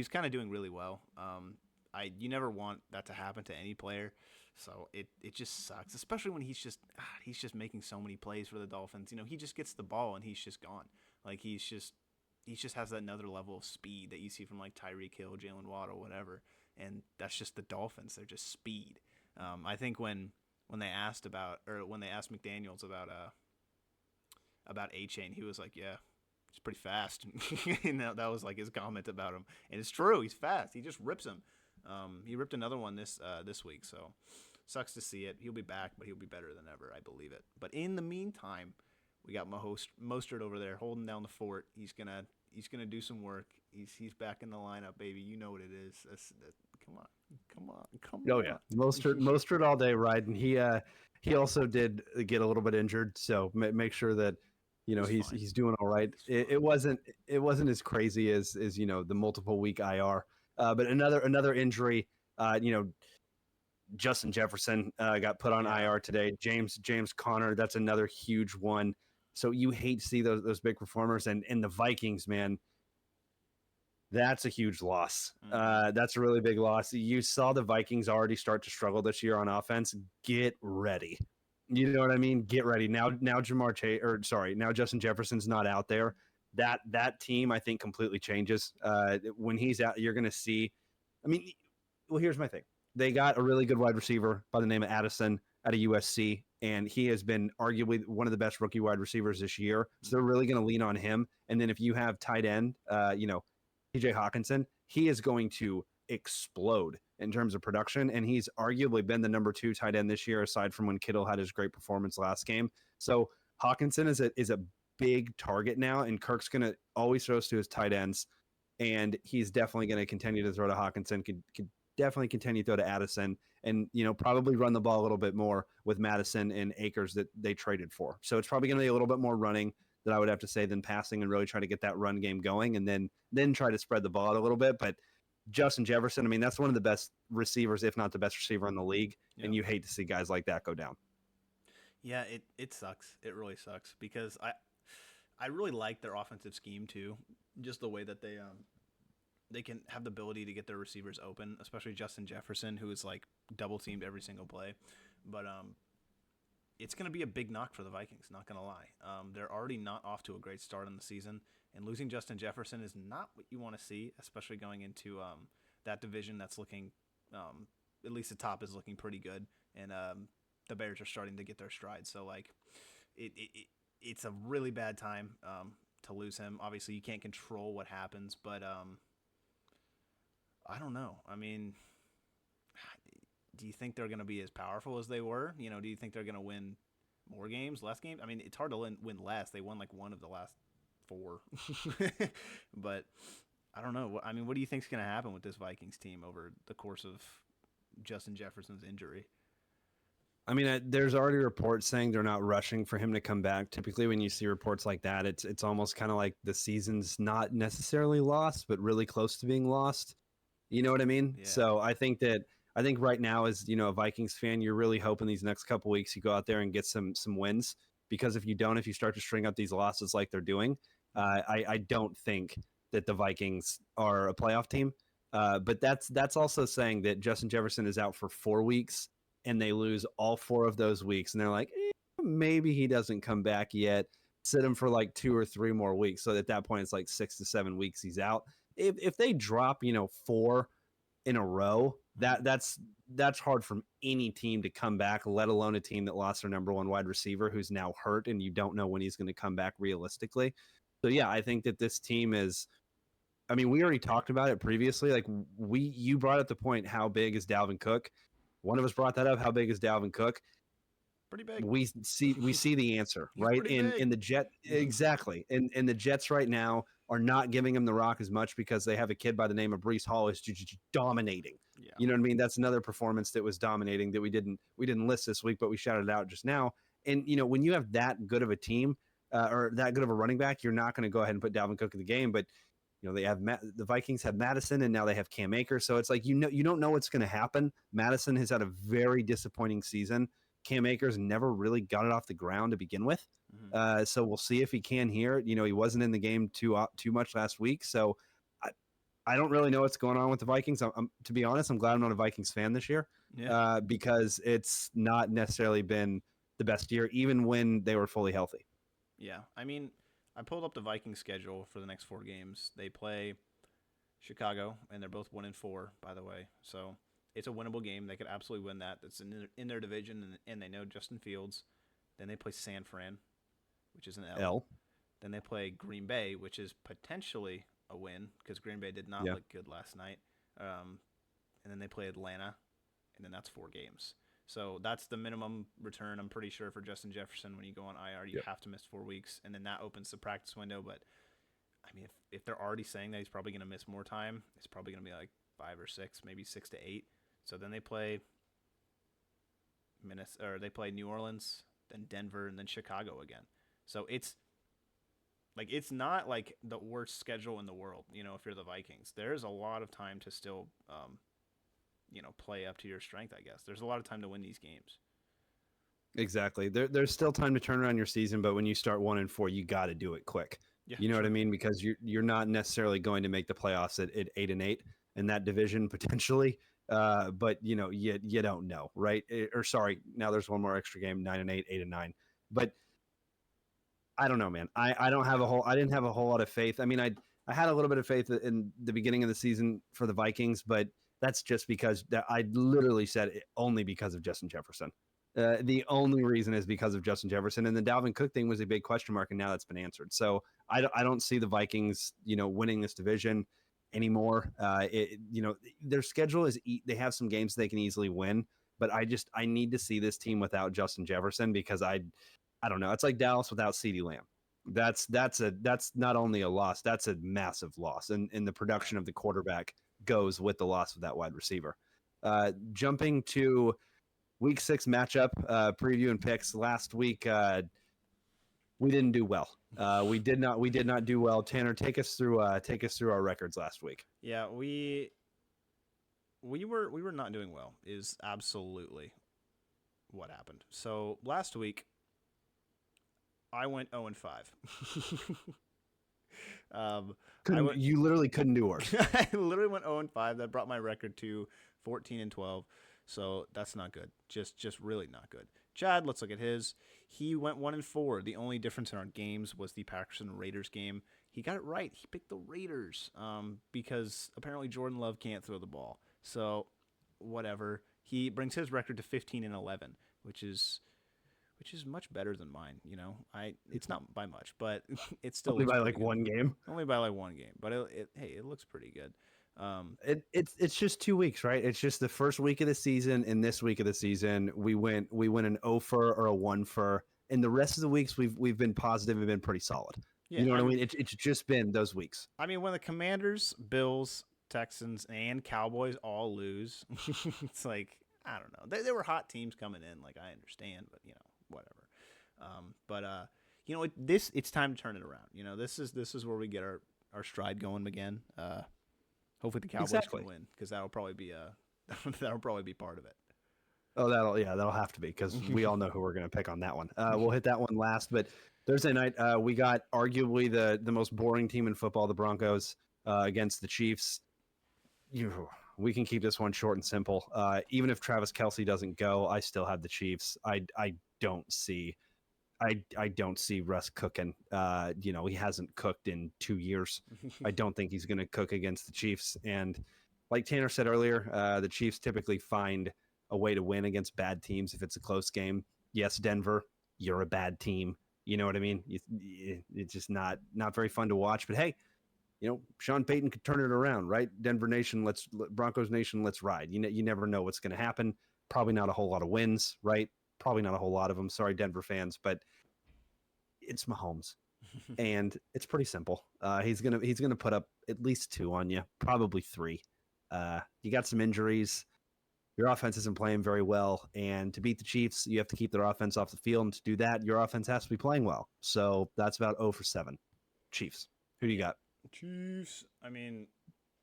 B: kind of doing really well. You never want that to happen to any player. So it just sucks, especially when he's just making so many plays for the Dolphins. He just gets the ball and he's just gone. Like he just has that another level of speed that you see from like Tyreek Hill, Jalen Waddle, whatever. And that's just the Dolphins. They're just speed. I think when they asked McDaniels about A-Chain, he was like, yeah, he's pretty fast. That was like his comment about him, and it's true. He's fast. He just rips him. He ripped another one this week, so sucks to see it. He'll be back, but he'll be better than ever, I believe it. But in the meantime, we got Mostert over there holding down the fort. He's gonna do some work. He's back in the lineup, baby. You know what it is. Come on.
A: Oh yeah, Mostert all day riding. He also did get a little bit injured, so make sure that he's doing all right. It wasn't as crazy as the multiple week IR, but another injury. Justin Jefferson got put on IR today. James Conner, that's another huge one. So you hate to see those big performers, and the Vikings, man. That's a huge loss. That's a really big loss. You saw the Vikings already start to struggle this year on offense. Get ready. You know what I mean? Get ready. Now now Justin Jefferson's not out there. That team, I think, completely changes. When he's out, you're going to see. I mean, well, here's my thing. They got a really good wide receiver by the name of Addison out of USC, and he has been arguably one of the best rookie wide receivers this year. So they're really going to lean on him. And then if you have tight end, TJ Hawkinson, he is going to explode in terms of production, and he's arguably been the number 2 tight end this year, aside from when Kittle had his great performance last game. So Hawkinson is a big target now, and Kirk's going to always throws to his tight ends, and he's definitely going to continue to throw to Hawkinson, could definitely continue to throw to Addison, and probably run the ball a little bit more with Madison and Akers that they traded for. So it's probably going to be a little bit more running that I would have to say than passing, and really try to get that run game going, and then try to spread the ball out a little bit. But Justin Jefferson, I mean, that's one of the best receivers, if not the best receiver in the league. Yep. And you hate to see guys like that go down.
B: Yeah, it sucks. It really sucks because I really like their offensive scheme too. Just the way that they can have the ability to get their receivers open, especially Justin Jefferson, who is like double teamed every single play. But it's going to be a big knock for the Vikings, not going to lie. They're already not off to a great start in the season, and losing Justin Jefferson is not what you want to see, especially going into that division that's looking, at least the top is looking pretty good, and the Bears are starting to get their stride. So, like, it's a really bad time to lose him. Obviously, you can't control what happens, but I don't know. I mean, do you think they're going to be as powerful as they were? Do you think they're going to win more games, less games? I mean, it's hard to win less. They won like one of the last 4. But I don't know. I mean, what do you think is going to happen with this Vikings team over the course of Justin Jefferson's injury?
A: I mean, there's already reports saying they're not rushing for him to come back. Typically, when you see reports like that, it's almost kind of like the season's not necessarily lost, but really close to being lost. You know what I mean? Yeah. So I think right now, as a Vikings fan, you're really hoping these next couple weeks you go out there and get some wins, because if you start to string up these losses like they're doing, I don't think that the Vikings are a playoff team. But that's also saying that Justin Jefferson is out for 4 weeks, and they lose all 4 of those weeks, and they're like, maybe he doesn't come back yet. Sit him for like 2 or 3 more weeks. So at that point, it's like 6 to 7 weeks he's out. If they drop 4 in a row, that's hard for any team to come back, let alone a team that lost their number 1 wide receiver who's now hurt, and you don't know when he's going to come back realistically. So yeah, I think that this team is, I mean, we already talked about it previously. Like you brought up the point, how big is Dalvin Cook? One of us brought that up. How big is Dalvin Cook?
B: Pretty big.
A: We see the answer, right? In the Jet, exactly. And the Jets right now are not giving him the rock as much because they have a kid by the name of Breece Hall who's dominating. Yeah. You know what I mean? That's another performance that was dominating that we didn't list this week, but we shouted it out just now. And when you have that good of a team or that good of a running back, you're not going to go ahead and put Dalvin Cook in the game. But they have the Vikings have Madison, and now they have Cam Akers. So it's like you don't know what's going to happen. Madison has had a very disappointing season. Cam Akers never really got it off the ground to begin with. Mm-hmm. So we'll see if he can here. He wasn't in the game too much last week. So I don't really know what's going on with the Vikings. To be honest, I'm glad I'm not a Vikings fan this year because it's not necessarily been the best year, even when they were fully healthy.
B: Yeah. I mean, I pulled up the Vikings schedule for the next 4 games. They play Chicago, and they're both 1-4, by the way. So it's a winnable game. They could absolutely win that. That's in their division, and they know Justin Fields. Then they play San Fran, which is an L.
A: L.
B: Then they play Green Bay, which is potentially a win because Green Bay did not
A: Yeah.
B: look good last night. And then they play Atlanta, and then that's 4 games. So that's the minimum return, I'm pretty sure, for Justin Jefferson. When you go on IR, you have to miss 4 weeks, and then that opens the practice window. But, I mean, if they're already saying that he's probably going to miss more time, it's probably going to be like 5 or 6, maybe 6 to 8. So then they play they play New Orleans, then Denver, and then Chicago again. So it's not like the worst schedule in the world, if you're the Vikings. There's a lot of time to still play up to your strength, I guess. There's a lot of time to win these games.
A: Exactly. There's still time to turn around your season, but when you start 1-4, you got to do it quick.
B: Yeah,
A: You know what I mean? Because you're not necessarily going to make the playoffs at 8-8 in that division potentially. But you don't know, right? Or sorry, now there's one more extra game, 9-8, 8-9. But I don't know, man. I didn't have a whole lot of faith. I mean, I had a little bit of faith in the beginning of the season for the Vikings, but that's just because I literally said it only because of Justin Jefferson. The only reason is because of Justin Jefferson, and the Dalvin Cook thing was a big question mark, and now that's been answered. So I don't see the Vikings, winning this division anymore. Their schedule is they have some games they can easily win, but I need to see this team without Justin Jefferson because I don't know. It's like Dallas without CeeDee Lamb. That's not only a loss, that's a massive loss, and the production of the quarterback goes with the loss of that wide receiver. Jumping to Week 6 matchup preview and picks. Last week we didn't do well. We did not do well. Tanner, take us through our records last week.
B: Yeah, we were not doing well. Is absolutely what happened. So last week I went 0-5.
A: You literally couldn't do worse.
B: I literally went 0-5. That brought my record to 14-12. So that's not good. Just really not good. Chad, let's look at his. He went 1-4. The only difference in our games was the Packers and Raiders game. He got it right. He picked the Raiders because apparently Jordan Love can't throw the ball. So whatever. He brings his record to 15-11, which is much better than mine. It's not by much, but it's still
A: only by like one game.
B: Only by like one game, but it looks pretty good.
A: It's just 2 weeks, right? It's just the first week of the season, and this week of the season we went an 0-for or a 1-for, and the rest of the weeks we've been positive and been pretty solid. Yeah, you know what I mean? It's just been those weeks.
B: I mean, when the Commanders, Bills, Texans, and Cowboys all lose, it's like, I don't know. There were hot teams coming in, like I understand, but whatever. It's time to turn it around. This is where we get our stride going again. Hopefully the Cowboys can win because that'll probably be part of it.
A: Oh, that'll have to be because we all know who we're going to pick on that one. We'll hit that one last, but Thursday night we got arguably the most boring team in football, the Broncos, against the Chiefs. We can keep this one short and simple. Even if Travis Kelce doesn't go, I still have the Chiefs. I don't see Russ cooking. He hasn't cooked in 2 years. I don't think he's going to cook against the Chiefs. And like Tanner said earlier, the Chiefs typically find a way to win against bad teams if it's a close game. Yes, Denver, you're a bad team. You know what I mean? It's just not very fun to watch. But hey, Sean Payton could turn it around, right? Denver Nation, Broncos Nation, let's ride. You never know what's going to happen. Probably not a whole lot of wins, right? Probably not a whole lot of them. Sorry, Denver fans, but it's Mahomes, and it's pretty simple. He's gonna put up at least 2 on you, probably 3. You got some injuries. Your offense isn't playing very well, and to beat the Chiefs, you have to keep their offense off the field, and to do that, your offense has to be playing well. So that's about 0 for 7. Chiefs. Who do you got?
B: Chiefs. I mean,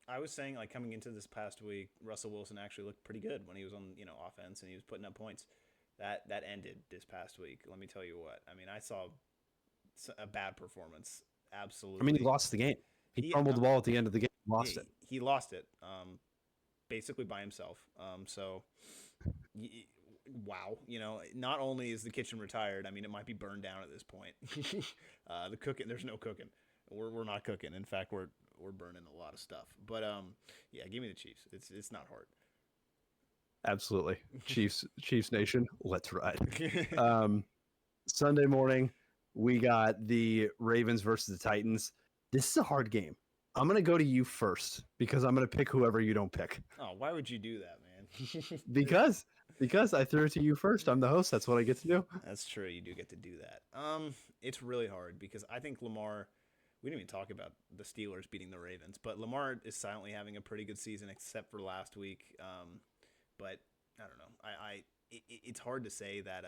B: I was saying like coming into this past week, Russell Wilson actually looked pretty good when he was on offense and he was putting up points. That ended this past week. Let me tell you what. I mean, I saw a bad performance. Absolutely.
A: I mean, he lost the game. He fumbled the ball at the end of the game. Lost it.
B: He lost it. Basically by himself. So wow, not only is the kitchen retired, I mean, it might be burned down at this point. The cooking, there's no cooking. We're not cooking. In fact, we're burning a lot of stuff. But yeah, give me the Chiefs. It's not hard.
A: Absolutely. Chiefs Nation, let's ride. Um, Sunday morning, we got the Ravens versus the Titans. This is a hard game. I'm going to go to you first because I'm going to pick whoever you don't pick.
B: Oh, why would you do that, man?
A: Because I threw it to you first. I'm the host. That's what I get to do.
B: That's true. You do get to do that. It's really hard because I think Lamar. We didn't even talk about the Steelers beating the Ravens, but Lamar is silently having a pretty good season, except for last week. But I don't know. It's hard to say that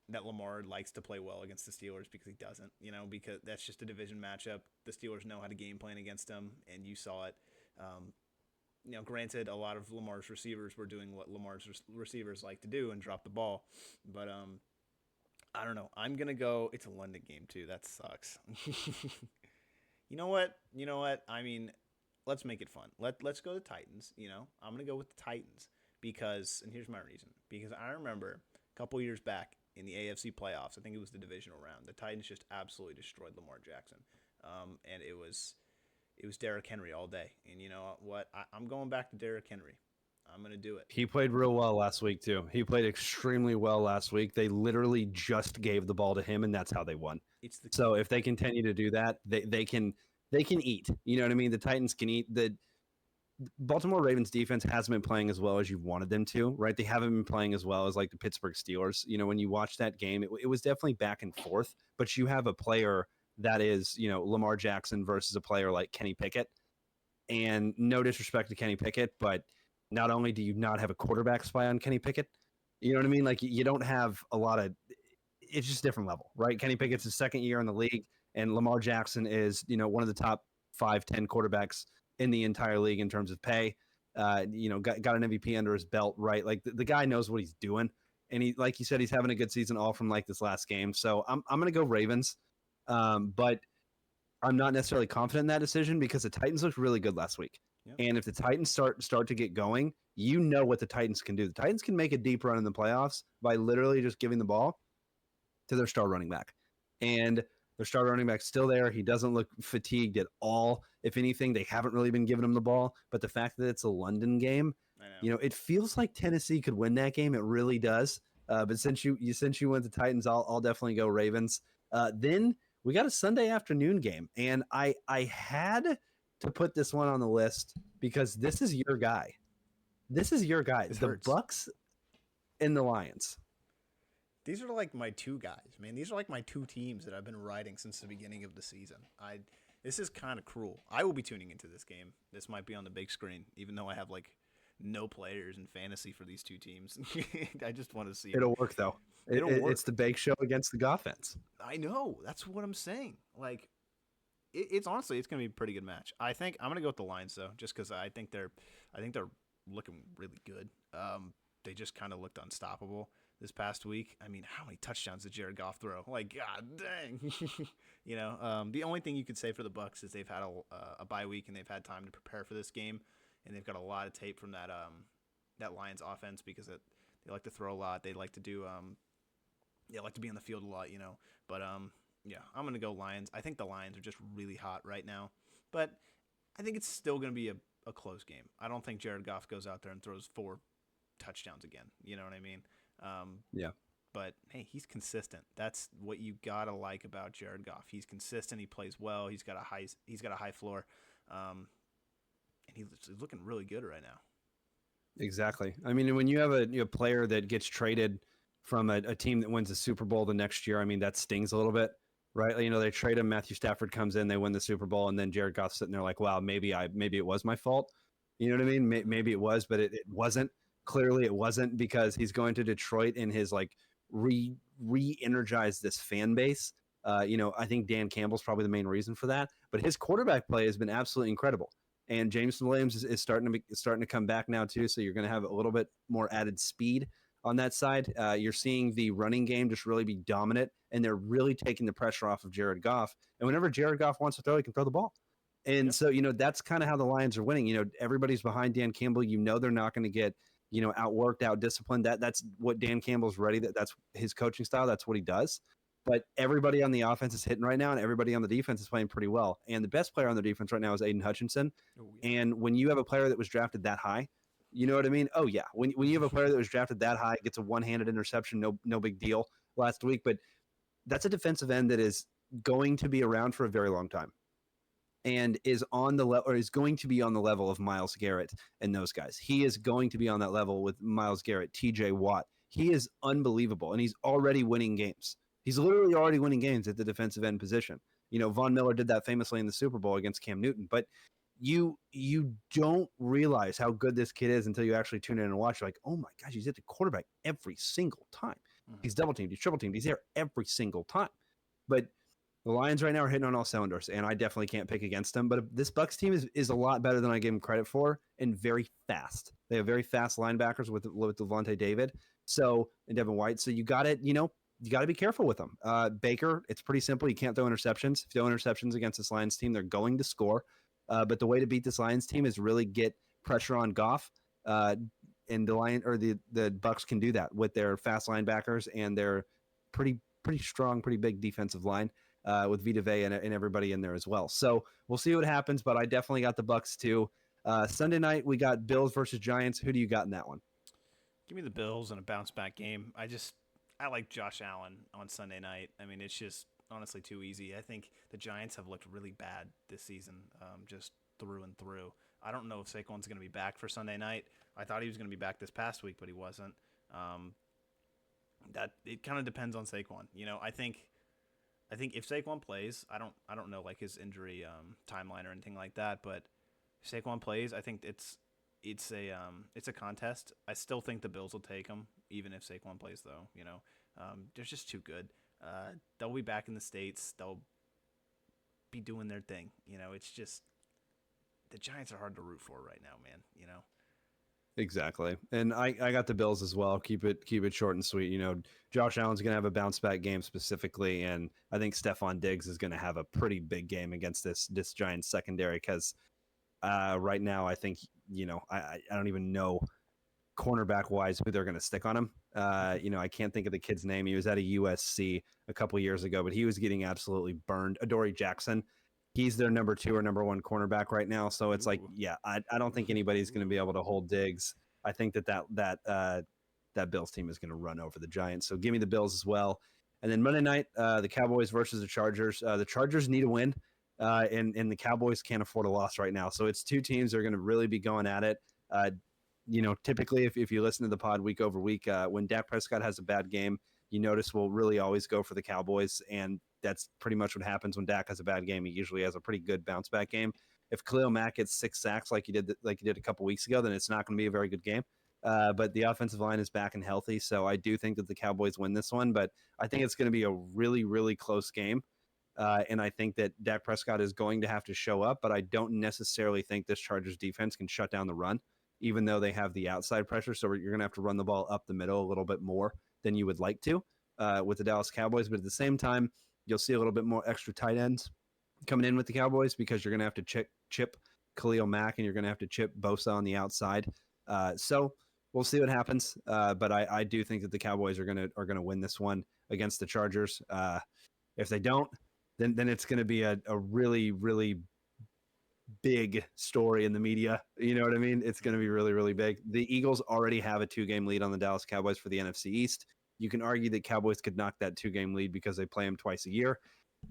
B: that Lamar likes to play well against the Steelers because he doesn't. Because that's just a division matchup. The Steelers know how to game plan against them, and you saw it. Granted, a lot of Lamar's receivers were doing what Lamar's receivers like to do and drop the ball, but I don't know. I'm gonna go. It's a London game too. That sucks. You know what? I mean, let's make it fun. Let's go to Titans. I'm gonna go with the Titans because, and here's my reason. Because I remember a couple years back in the AFC playoffs, I think it was the divisional round. The Titans just absolutely destroyed Lamar Jackson, and it was Derrick Henry all day. And you know what? I'm going back to Derrick Henry. I'm going to do it.
A: He played real well last week, too. He played extremely well last week. They literally just gave the ball to him, and that's how they won. So if they continue to do that, they can eat. You know what I mean? The Titans can eat. The Baltimore Ravens defense hasn't been playing as well as you wanted them to, right? They haven't been playing as well as like the Pittsburgh Steelers. When you watch that game, it was definitely back and forth, but you have a player that is, Lamar Jackson versus a player like Kenny Pickett. And no disrespect to Kenny Pickett, but not only do you not have a quarterback spy on Kenny Pickett, you know what I mean? Like you don't have a lot of, it's just a different level, right? Kenny Pickett's his second year in the league, and Lamar Jackson is, one of the top 5-10 quarterbacks in the entire league in terms of pay. Got an MVP under his belt, right? Like the guy knows what he's doing. And he, like you said, he's having a good season all from like this last game. So I'm going to go Ravens. But I'm not necessarily confident in that decision because the Titans looked really good last week. Yep. And if the Titans start to get going, what the Titans can do. The Titans can make a deep run in the playoffs by literally just giving the ball to their star running back. And their star running back's still there. He doesn't look fatigued at all. If anything, they haven't really been giving him the ball. But the fact that it's a London game, it feels like Tennessee could win that game. It really does. But since you went to Titans, I'll definitely go Ravens. Then we got a Sunday afternoon game, and I had to put this one on the list because this is your guy. The Bucks and the Lions.
B: These are like my two guys, man. These are like my two teams that I've been riding since the beginning of the season. This is kind of cruel. I will be tuning into this game. This might be on the big screen, even though I have like no players in fantasy for these two teams. I just want to see.
A: It'll work though. It'll work. It's the bake show against the Goffens.
B: I know. That's what I'm saying. Like, it's honestly, it's gonna be a pretty good match. I think I'm gonna go with the Lions though, just because I think they're looking really good. They just kind of looked unstoppable this past week. I mean, how many touchdowns did Jared Goff throw? Like, god dang. The only thing you could say for the Bucks is they've had a bye week and they've had time to prepare for this game, and they've got a lot of tape from that Lions offense because they like to throw a lot. They like to do they like to be on the field a lot, But yeah, I'm gonna go Lions. I think the Lions are just really hot right now, but I think it's still gonna be a close game. I don't think Jared Goff goes out there and throws 4 touchdowns again. You know what I mean?
A: Yeah.
B: But hey, he's consistent. That's what you gotta like about Jared Goff. He's consistent. He plays well. He's got a high floor, and he's looking really good right now.
A: Exactly. I mean, when you have a player that gets traded from a team that wins the Super Bowl the next year, I mean, that stings a little bit, right? They trade him. Matthew Stafford comes in, they win the Super Bowl, and then Jared Goff's sitting there like, wow, maybe it was my fault. You know what I mean? Maybe it was, but it wasn't. Clearly it wasn't, because he's going to Detroit and his like re-energize this fan base. I think Dan Campbell's probably the main reason for that, but his quarterback play has been absolutely incredible. And Jameson Williams is starting to come back now too. So you're going to have a little bit more added speed on that side. You're seeing the running game just really be dominant, and they're really taking the pressure off of Jared Goff. And whenever Jared Goff wants to throw, he can throw the ball. And so, that's kind of how the Lions are winning. Everybody's behind Dan Campbell. They're not going to get outworked, out disciplined. That's what Dan Campbell's ready. That's his coaching style. That's what he does. But everybody on the offense is hitting right now, and everybody on the defense is playing pretty well. And the best player on the defense right now is Aiden Hutchinson.
B: Oh, yeah.
A: And when you have a player that was drafted that high, you know what I mean? Oh yeah. When you have a player that was drafted that high, gets a one-handed interception, no big deal last week. But that's a defensive end that is going to be around for a very long time, and is on the level, or is going to be on the level of Myles Garrett and those guys. He is going to be on that level with Myles Garrett, TJ Watt. He is unbelievable, and he's already winning games. He's literally already winning games at the defensive end position. Von Miller did that famously in the Super Bowl against Cam Newton, but you don't realize how good this kid is until you actually tune in and watch. You're like, oh my gosh, he's at the quarterback every single time. He's double teamed, he's triple teamed, he's there every single time. But the Lions right now are hitting on all cylinders, and I definitely can't pick against them. But this Bucs team is a lot better than I give them credit for, and very fast. They have very fast linebackers with Devontae David, and Devin White. So you got to be careful with them. Baker, it's pretty simple. You can't throw interceptions. If you throw interceptions against this Lions team, they're going to score. But the way to beat this Lions team is really get pressure on Goff. And the Bucs can do that with their fast linebackers and their pretty strong, pretty big defensive line. With Vita Vea and everybody in there as well. So we'll see what happens, but I definitely got the Bucs too. Sunday night, we got Bills versus Giants. Who do you got in that one?
B: Give me the Bills in a bounce back game. I like Josh Allen on Sunday night. I mean, it's just honestly too easy. I think the Giants have looked really bad this season, just through and through. I don't know if Saquon's going to be back for Sunday night. I thought he was going to be back this past week, but he wasn't. That it kind of depends on Saquon. I think if Saquon plays, I don't know like his injury timeline or anything like that, but if Saquon plays, I think it's a contest. I still think the Bills will take him, even if Saquon plays though. They're just too good. They'll be back in the States. They'll be doing their thing. It's just the Giants are hard to root for right now, man.
A: Exactly. And I got the Bills as well. Keep it short and sweet. Josh Allen's going to have a bounce back game specifically, and I think Stephon Diggs is going to have a pretty big game against this Giants secondary because right now I think, I don't even know cornerback wise who they're going to stick on him. I can't think of the kid's name. He was at a USC a couple years ago, but he was getting absolutely burned. Adoree Jackson. He's their number 2 or number 1 cornerback right now. So it's like, yeah, I don't think anybody's going to be able to hold Diggs. I think that Bills team is going to run over the Giants. So give me the Bills as well. And then Monday night, the Cowboys versus the Chargers. The Chargers need a win, and the Cowboys can't afford a loss right now. So it's two teams that are going to really be going at it. Typically, if you listen to the pod week over week, when Dak Prescott has a bad game, you notice we'll really always go for the Cowboys, and that's pretty much what happens when Dak has a bad game. He usually has a pretty good bounce back game. If Khalil Mack gets 6 sacks like he did a couple weeks ago, then it's not going to be a very good game. But the offensive line is back and healthy, so I do think that the Cowboys win this one. But I think it's going to be a really, really close game. And I think that Dak Prescott is going to have to show up, but I don't necessarily think this Chargers defense can shut down the run, even though they have the outside pressure. So you're going to have to run the ball up the middle a little bit more than you would like to with the Dallas Cowboys. But at the same time, you'll see a little bit more extra tight ends coming in with the Cowboys because you're going to have to chip Khalil Mack and you're going to have to chip Bosa on the outside. So we'll see what happens. But I do think that the Cowboys are going to win this one against the Chargers. If they don't, then it's going to be a really, really big story in the media. You know what I mean? It's going to be really, really big. The Eagles already have a 2-game lead on the Dallas Cowboys for the NFC East. You can argue that Cowboys could knock that 2-game lead because they play them twice a year.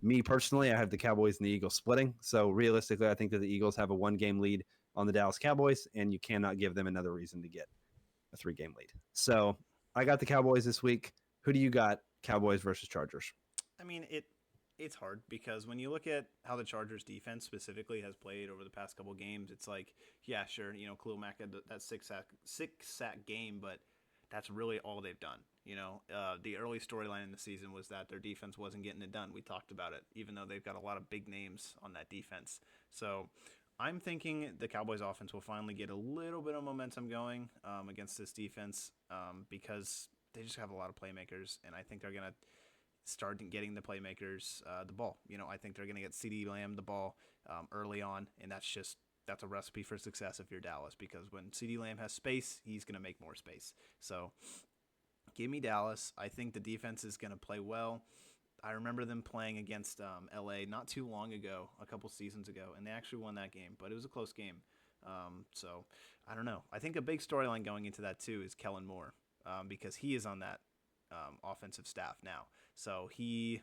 A: Me personally, I have the Cowboys and the Eagles splitting. So realistically, I think that the Eagles have a 1-game lead on the Dallas Cowboys, and you cannot give them another reason to get a 3-game lead. So I got the Cowboys this week. Who do you got? Cowboys versus Chargers.
B: I mean, it's hard because when you look at how the Chargers defense specifically has played over the past couple games, it's like, yeah, sure, Khalil Mack had that six sack game, but that's really all they've done. The early storyline in the season was that their defense wasn't getting it done. We talked about it, even though they've got a lot of big names on that defense. So I'm thinking the Cowboys offense will finally get a little bit of momentum going against this defense because they just have a lot of playmakers, and I think they're going to start getting the playmakers the ball. I think they're going to get CeeDee Lamb the ball early on, and that's that's a recipe for success if you're Dallas, because when CeeDee Lamb has space, he's going to make more space. So give me Dallas. I think the defense is going to play well. I remember them playing against LA not too long ago, a couple seasons ago, and they actually won that game, but it was a close game. So I don't know. I think a big storyline going into that too is Kellen Moore, because he is on that offensive staff now. So he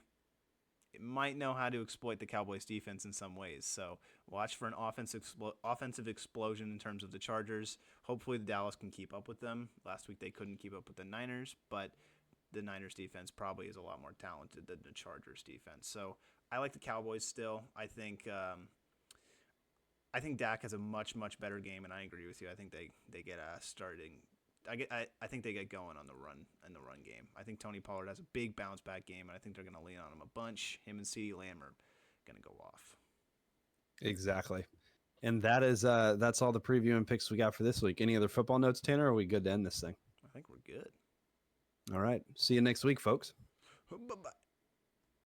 B: might know how to exploit the Cowboys defense in some ways. So watch for an offensive explosion in terms of the Chargers. Hopefully the Dallas can keep up with them. Last week they couldn't keep up with the Niners, but the Niners defense probably is a lot more talented than the Chargers defense. So I like the Cowboys still. I think Dak has a much better game, and I agree with you. I think they get starting. I think they get going on the run game. I think Tony Pollard has a big bounce back game, and I think they're going to lean on him a bunch. Him and CeeDee Lamb are going to go off.
A: Exactly. And that's all the preview and picks we got for this week. Any other football notes, Tanner? Or are we good to end this thing?
B: I think we're good.
A: All right. See you next week, folks.
B: Bye-bye.